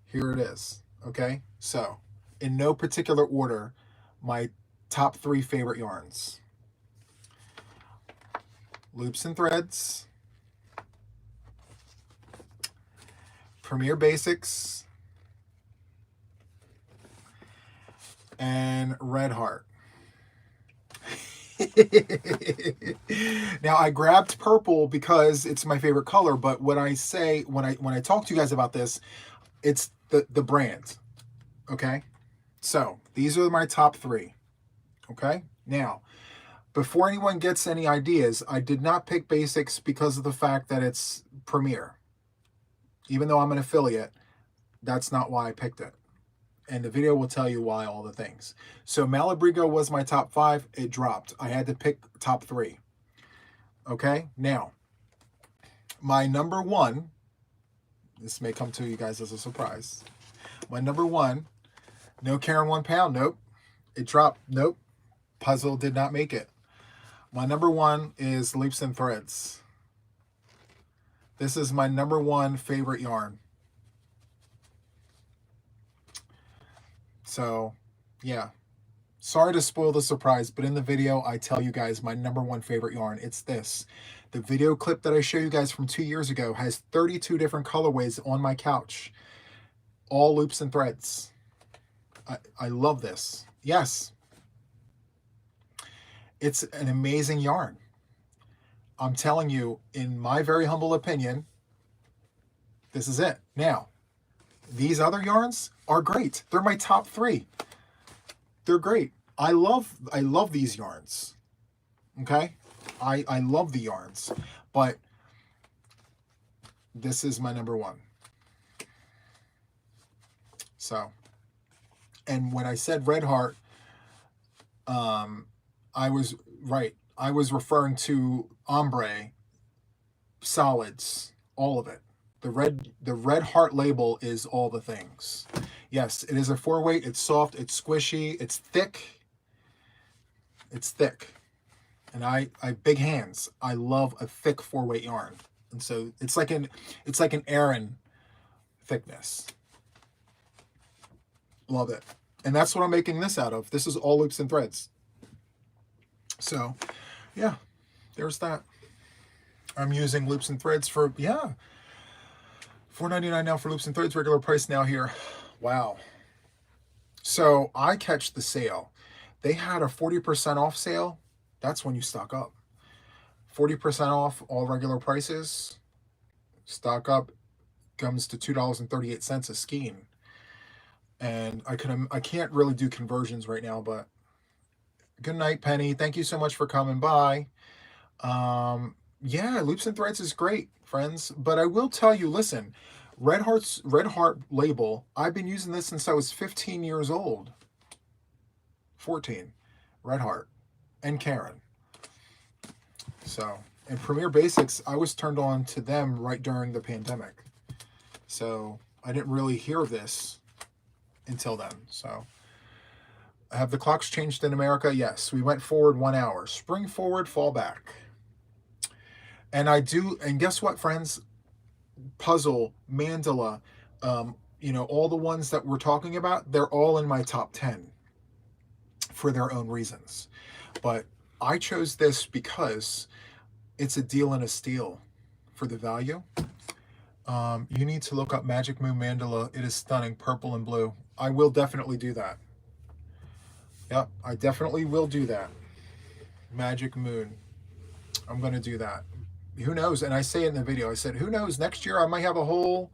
Here it is. Okay. So in no particular order, my top 3 favorite yarns: Loops and Threads, Premier Basics, and Red Heart. Now I grabbed purple because it's my favorite color, but what I say when I talk to you guys about this, it's the brand. Okay, so these are my top 3. Okay, now before anyone gets any ideas, I did not pick basics because of the fact that it's Premier. Even though I'm an affiliate, that's not why I picked it. And the video will tell you why, all the things. So Malabrigo was my top 5. It dropped. I had to pick top 3. Okay, now, my number 1, this may come to you guys as a surprise. My number 1, no Karen 1 pound, nope. It dropped, nope. Puzzle did not make it. My number 1 is Loops and Threads. This is my number 1 favorite yarn. So, yeah. Sorry to spoil the surprise, but in the video, I tell you guys my number 1 favorite yarn. It's this. The video clip that I show you guys from 2 years ago has 32 different colorways on my couch. All loops and threads. I love this. Yes. It's an amazing yarn. I'm telling you, in my very humble opinion, this is it. Now, these other yarns are great. They're my top 3. They're great. I love these yarns. Okay? I love the yarns. But this is my number 1. So, and when I said Red Heart, I was right. I was referring to ombre, solids, all of it. The red heart label is all the things. Yes, it is a 4-weight. It's soft. It's squishy. It's thick. It's thick. And I big hands. I love a thick 4-weight yarn. And so it's like an Aran thickness. Love it. And that's what I'm making this out of. This is all loops and threads. So, yeah, there's that. I'm using loops and threads for, yeah, $4.99 now for loops and threads, regular price now here. Wow. So I catch the sale. They had a 40% off sale. That's when you stock up. 40% off all regular prices. Stock up comes to $2.38 a skein. And I can't really do conversions right now, but good night, Penny. Thank you so much for coming by. Yeah, loops and threads is great, friends. But I will tell you, listen, Red Heart label, I've been using this since I was 15 years old. 14. Red Heart and Karen. So, and Premier Basics, I was turned on to them right during the pandemic. So I didn't really hear this until then. So, have the clocks changed in America? Yes. We went forward 1 hour. Spring forward, fall back. And I do, and guess what, friends? Puzzle, Mandala, you know, all the ones that we're talking about, they're all in my top 10 for their own reasons. But I chose this because it's a deal and a steal for the value. You need to look up Magic Moon Mandala. It is stunning, purple and blue. I will definitely do that. Yep, I definitely will do that. Magic Moon. I'm going to do that. Who knows? And I say it in the video. I said, who knows? Next year I might have a whole...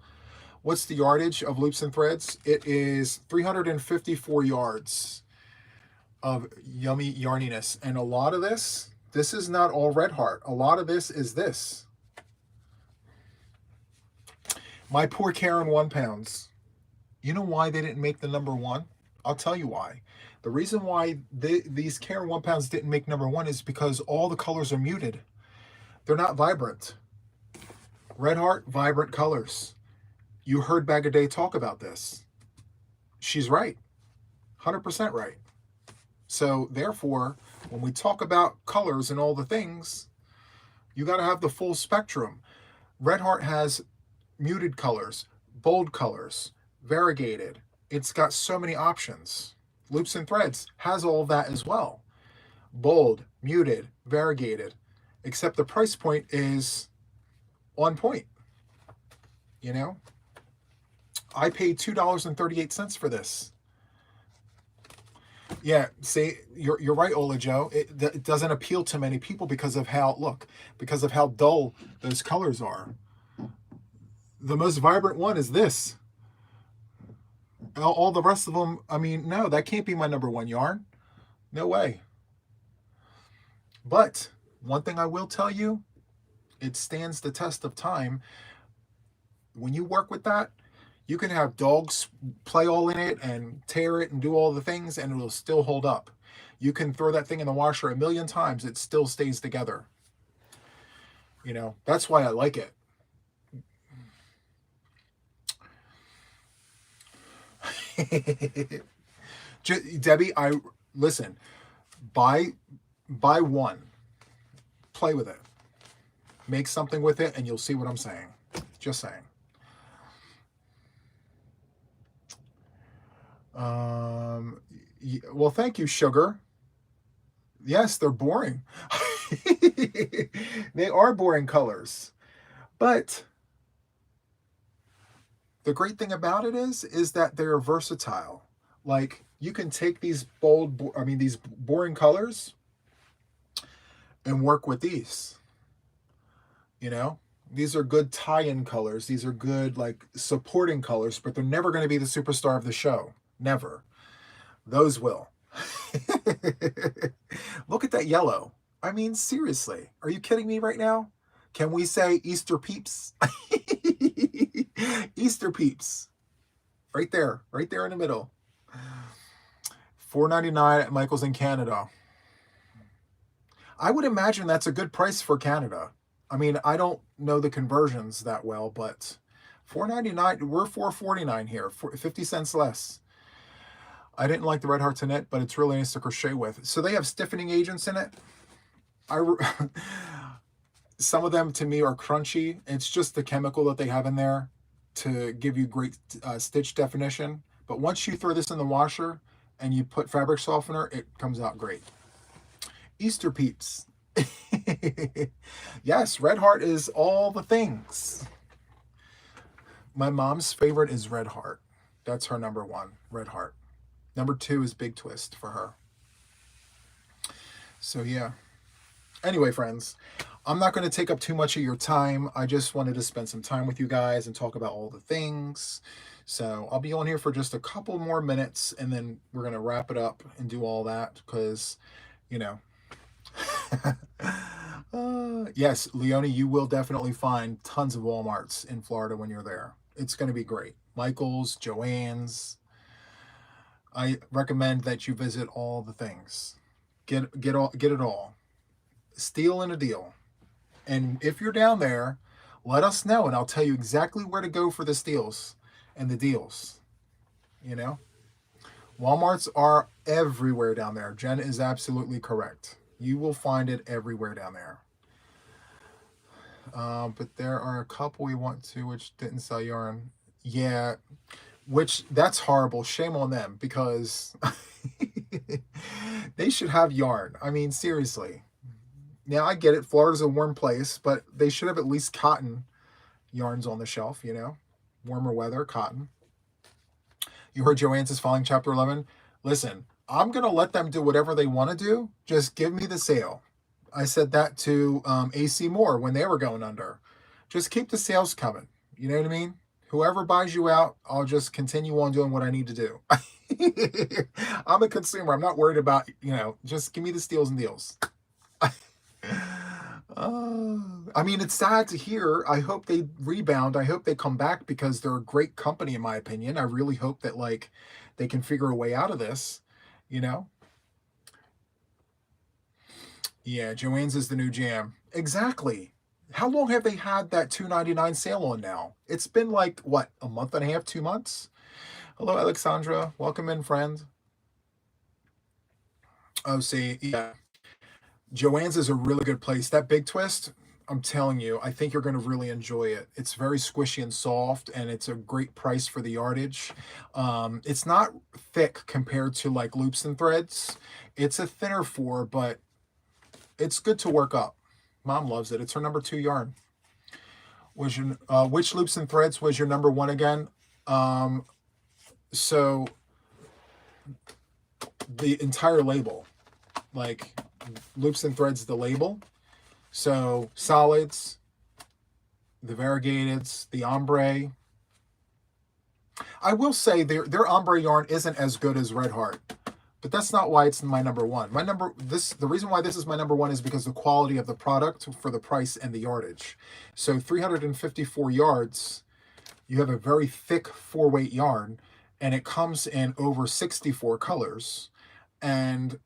What's the yardage of loops and threads? It is 354 yards of yummy yarniness. And a lot of this is not all Red Heart. A lot of this is this. My poor Karen 1 pounds. You know why they didn't make the number 1? I'll tell you why. The reason why these Karen 1 pounds didn't make number 1 is because all the colors are muted. They're not vibrant. Red Heart, vibrant colors. You heard Bag a Day talk about this. She's right. 100% right. So therefore, when we talk about colors and all the things, you got to have the full spectrum. Red Heart has muted colors, bold colors, variegated. It's got so many options. Loops and Threads has all of that as well. Bold, muted, variegated. Except the price point is on point. You know? I paid $2.38 for this. Yeah, see, you're right, Ola Joe. It doesn't appeal to many people because of how dull those colors are. The most vibrant one is this. All the rest of them, I mean, no, that can't be my number 1 yarn. No way. But one thing I will tell you, it stands the test of time. When you work with that, you can have dogs play all in it and tear it and do all the things, and it'll still hold up. You can throw that thing in the washer a million times, it still stays together. You know, that's why I like it. Debbie, listen, buy one, play with it, make something with it, and you'll see what I'm saying. Just saying. Well, thank you, Sugar. Yes, they're boring. They are boring colors. But the great thing about it is that they're versatile. Like, you can take these these boring colors and work with these. You know, these are good tie-in colors. These are good, like, supporting colors, but they're never going to be the superstar of the show. Never. Those will. Look at that yellow. I mean, seriously, are you kidding me right now? Can we say Easter peeps? Easter peeps. Right there in the middle. $4.99 at Michael's in Canada. I would imagine that's a good price for Canada. I mean, I don't know the conversions that well, but $4.99, we're $4.49 here, 50 cents less. I didn't like the Red Heart to knit, but it's really nice to crochet with. So they have stiffening agents in it. Some of them to me are crunchy. It's just the chemical that they have in there to give you great stitch definition. But once you throw this in the washer and you put fabric softener, it comes out great. Easter peeps. Yes, Red Heart is all the things. My mom's favorite is Red Heart. That's her number one, Red Heart. Number two is Big Twist for her. So yeah. Anyway, friends, I'm not going to take up too much of your time. I just wanted to spend some time with you guys and talk about all the things. So I'll be on here for just a couple more minutes, and then we're going to wrap it up and do all that because, you know. Yes, Leonie, you will definitely find tons of Walmarts in Florida when you're there. It's going to be great. Michael's, Joann's. I recommend that you visit all the things. Get it all. Steal and a deal. And if you're down there, let us know, and I'll tell you exactly where to go for the steals and the deals. You know, Walmarts are everywhere down there. Jen is absolutely correct. You will find it everywhere down there. But there are a couple we want to which didn't sell yarn. Yeah, which that's horrible. Shame on them, because they should have yarn. I mean, seriously. Now, I get it. Florida's a warm place, but they should have at least cotton yarns on the shelf, you know? Warmer weather, cotton. You heard Joann's is falling, chapter 11. Listen, I'm going to let them do whatever they want to do. Just give me the sale. I said that to AC Moore when they were going under. Just keep the sales coming. You know what I mean? Whoever buys you out, I'll just continue on doing what I need to do. I'm a consumer. I'm not worried about, you know, just give me the steals and deals. I mean, it's sad to hear. I hope they rebound. I hope they come back because they're a great company, in my opinion. I really hope that, like, they can figure a way out of this, you know? Yeah, Joann's is the new jam. Exactly. How long have they had that $2.99 sale on now? It's been like, what, a month and a half, 2 months? Hello, Alexandra. Welcome in, friend. Oh, see, yeah. Joann's is a really good place. That Big Twist, I'm telling you, I think you're going to really enjoy it. It's very squishy and soft, and it's a great price for the yardage. It's not thick compared to, like, Loops and Threads. It's a thinner 4, but it's good to work up. Mom loves it. It's her number 2 yarn. Was your which Loops and Threads was your number 1 again? So the entire label, like Loops and Threads, the label. So solids, the variegateds, the ombre. I will say their ombre yarn isn't as good as Red Heart, But that's not why it's my number one. The reason why this is my number one is because the quality of the product for the price and the yardage. So 354 yards, you have a very thick 4-weight yarn, and it comes in over 64 colors. And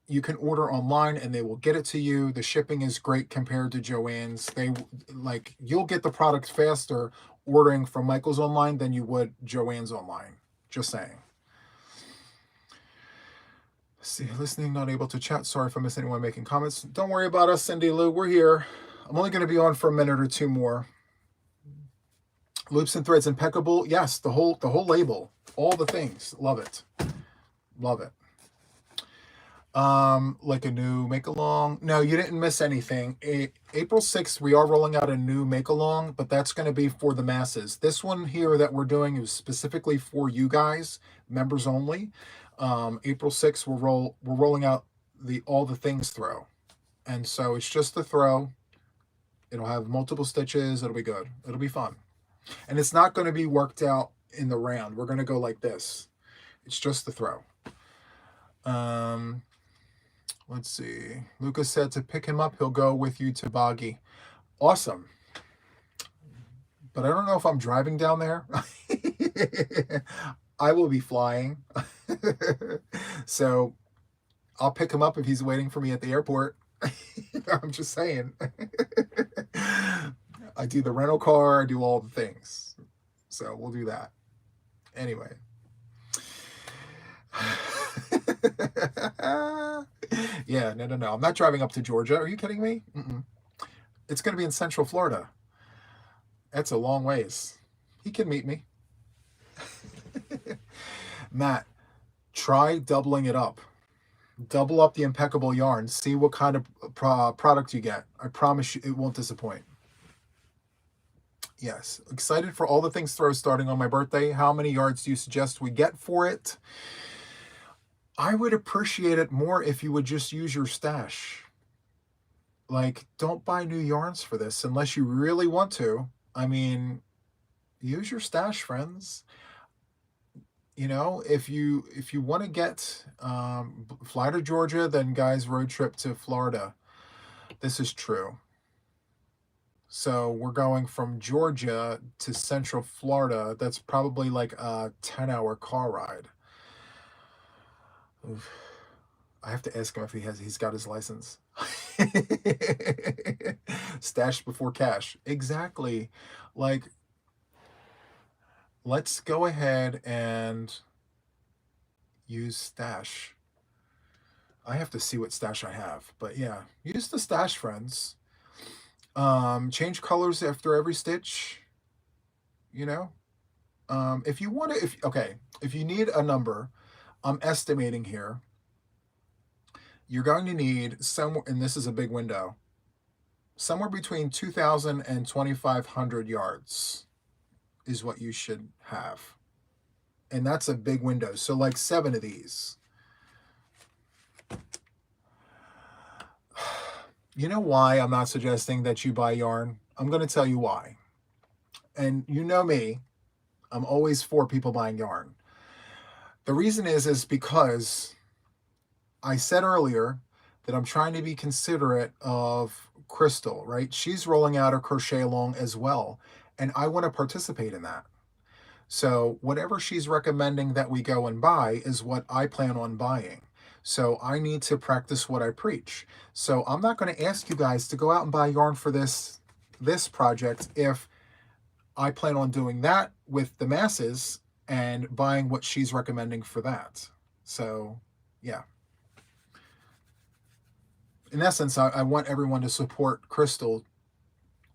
you can order online and they will get it to you. The shipping is great compared to Joann's. You'll get the product faster ordering from Michael's online than you would Joann's online. Just saying. See, listening, not able to chat. Sorry if I miss anyone making comments. Don't worry about us, Cindy Lou. We're here. I'm only going to be on for a minute or two more. Loops and threads impeccable. Yes, the whole label, all the things. Love it. Love it. Like a new make-along. No, you didn't miss anything. April 6th, we are rolling out a new make-along, but that's going to be for the masses. This one here that we're doing is specifically for you guys, members only. April 6th, we're rolling out the all the things throw. And so it's just the throw. It'll have multiple stitches. It'll be good. It'll be fun. And it's not going to be worked out in the round. We're going to go like this. It's just the throw. Let's see. Lucas said to pick him up, he'll go with you to Boggy. Awesome. But I don't know if I'm driving down there. I will be flying. So I'll pick him up if he's waiting for me at the airport. I'm just saying. I do the rental car. I do all the things. So we'll do that. Anyway. Yeah, no. I'm not driving up to Georgia. Are you kidding me? It's going to be in Central Florida. That's a long ways. He can meet me. Matt, try doubling it up. Double up the impeccable yarn. See what kind of product you get. I promise you it won't disappoint. Yes. Excited for all the things throw starting on my birthday. How many yards do you suggest we get for it? I would appreciate it more if you would just use your stash. Like, don't buy new yarns for this unless you really want to. I mean, use your stash, friends. You know, if you want to get fly to Georgia, then guys, road trip to Florida. This is true. So we're going from Georgia to Central Florida. That's probably like a 10-hour car ride. Oof. I have to ask him if he's got his license. Stash before cash. Exactly. Like, let's go ahead and use stash. I have to see what stash I have, but yeah, use the stash, friends. Change colors after every stitch, you know. If you want to, if you need a number, I'm estimating here, you're going to need somewhere, and this is a big window, somewhere between 2,000 and 2,500 yards is what you should have. And that's a big window. So like 7 of these. You know why I'm not suggesting that you buy yarn? I'm going to tell you why. And you know me, I'm always for people buying yarn. The reason is because I said earlier that I'm trying to be considerate of Crystal, right? She's rolling out a crochet along as well, and I want to participate in that. So whatever she's recommending that we go and buy is what I plan on buying. So I need to practice what I preach. So I'm not going to ask you guys to go out and buy yarn for this project if I plan on doing that with the masses and buying what she's recommending for that. So, yeah. In essence, I want everyone to support Crystal.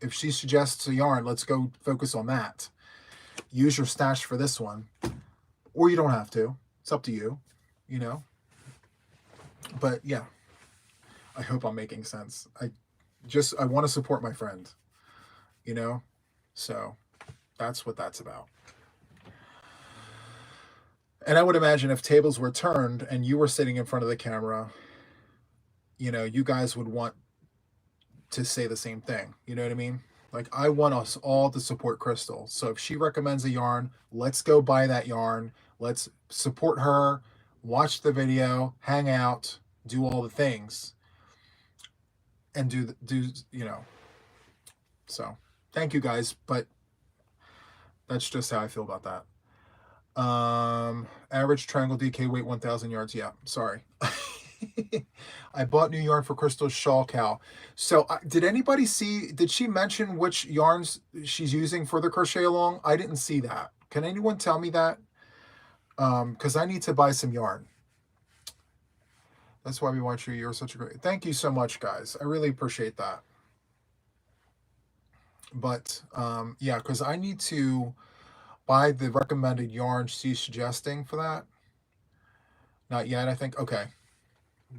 If she suggests a yarn, let's go focus on that. Use your stash for this one. Or you don't have to. It's up to you, you know. But, yeah. I hope I'm making sense. I want to support my friend, you know. So, that's what that's about. And I would imagine if tables were turned and you were sitting in front of the camera, you know, you guys would want to say the same thing. You know what I mean? Like, I want us all to support Crystal. So if she recommends a yarn, let's go buy that yarn. Let's support her. watch the video, hang out, do all the things, and do you know. So thank you guys, but that's just how I feel about that. Average triangle DK weight 1,000 yards. Yeah, sorry. I bought new yarn for Crystal's shawl cow. So did anybody see, did she mention which yarns she's using for the crochet along? I didn't see that. Can anyone tell me that? Because I need to buy some yarn. That's why we want you. You're such a great, thank you so much, guys. I really appreciate that. But yeah, because I need to buy the recommended yarn she's suggesting for that. Not yet, I think. Okay.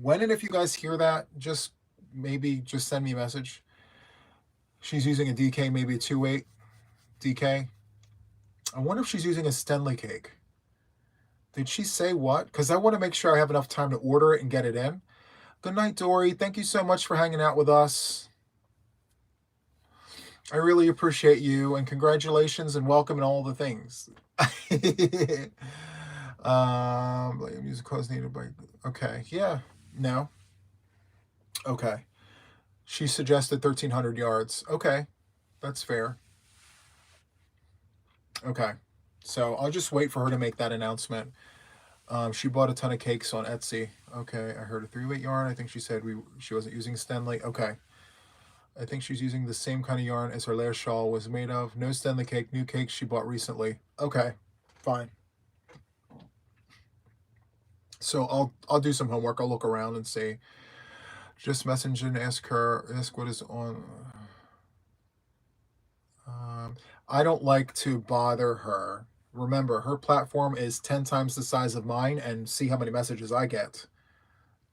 When and if you guys hear that, just maybe just send me a message. She's using a DK, maybe a 2/8 DK. I wonder if she's using a Stenley cake. Did she say what? Because I want to make sure I have enough time to order it and get it in. Good night, Dory. Thank you so much for hanging out with us. I really appreciate you, and congratulations and welcome and all the things. Music cause needed by, okay, yeah, no, okay. She suggested 1,300 yards. Okay, that's fair. Okay, so I'll just wait for her to make that announcement. She bought a ton of cakes on Etsy. Okay, I heard a 3/8 yarn. I think she said she wasn't using Stenley. Okay. I think she's using the same kind of yarn as her last shawl was made of. No Stenley cake, new cake she bought recently. Okay, fine. So I'll do some homework. I'll look around and see. Just message and ask what is on. I don't like to bother her. Remember, her platform is 10 times the size of mine, and see how many messages I get.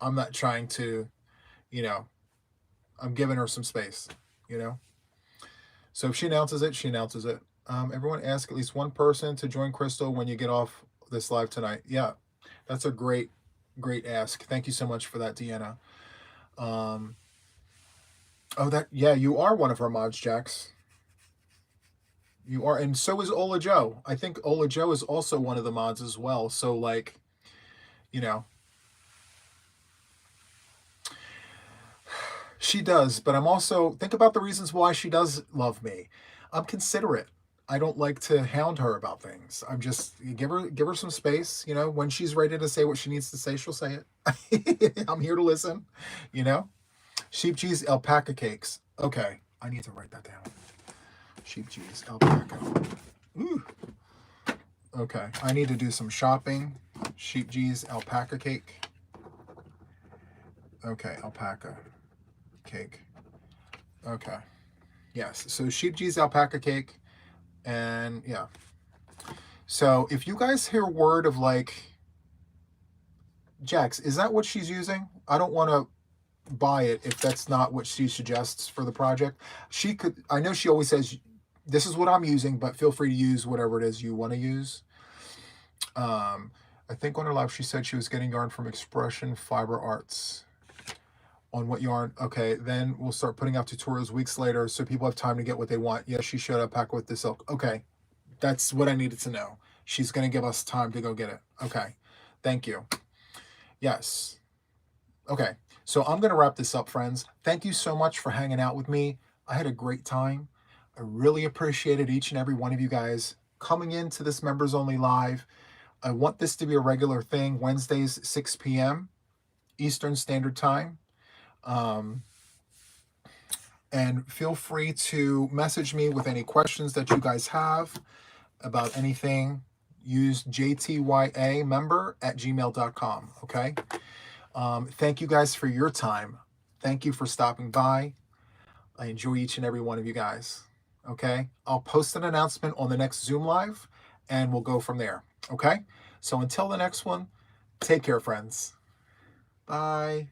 I'm not trying to, you know, I'm giving her some space, you know. So if she announces it, she announces it. Everyone ask at least one person to join Crystal when you get off this live tonight. Yeah, that's a great ask. Thank you so much for that, Deanna. Yeah, you are one of her mods, Jax. You are, and so is Ola Joe. I think Ola Joe is also one of the mods as well. So, like, you know, she does, but I'm also, think about the reasons why she does love me. I'm considerate. I don't like to hound her about things. I'm just, give her some space. You know, when she's ready to say what she needs to say, she'll say it. I'm here to listen, you know. Sheep cheese alpaca cakes. Okay, I need to write that down. Sheep cheese alpaca. Ooh. Okay, I need to do some shopping. Sheep cheese alpaca cake. Okay, alpaca cake. Okay. Yes, so sheep cheese alpaca cake. And yeah. So if you guys hear word of like, Jax, is that what she's using? I don't want to buy it if that's not what she suggests for the project. She could, I know she always says, this is what I'm using, but feel free to use whatever it is you want to use. I think on her live she said she was getting yarn from Expression Fiber Arts. On what yarn? Okay, then we'll start putting out tutorials weeks later so people have time to get what they want. Yes, she showed up packed with the silk. Okay, that's what I needed to know. She's going to give us time to go get it. Okay, thank you. Yes. Okay, so I'm going to wrap this up, friends. Thank you so much for hanging out with me. I had a great time. I really appreciated each and every one of you guys coming into this members only live. I want this to be a regular thing, Wednesdays, 6 p.m. Eastern Standard Time. And feel free to message me with any questions that you guys have about anything. Use jtymember@gmail.com, okay? Thank you guys for your time. Thank you for stopping by. I enjoy each and every one of you guys, okay? I'll post an announcement on the next Zoom Live, and we'll go from there, okay? So until the next one, take care, friends. Bye.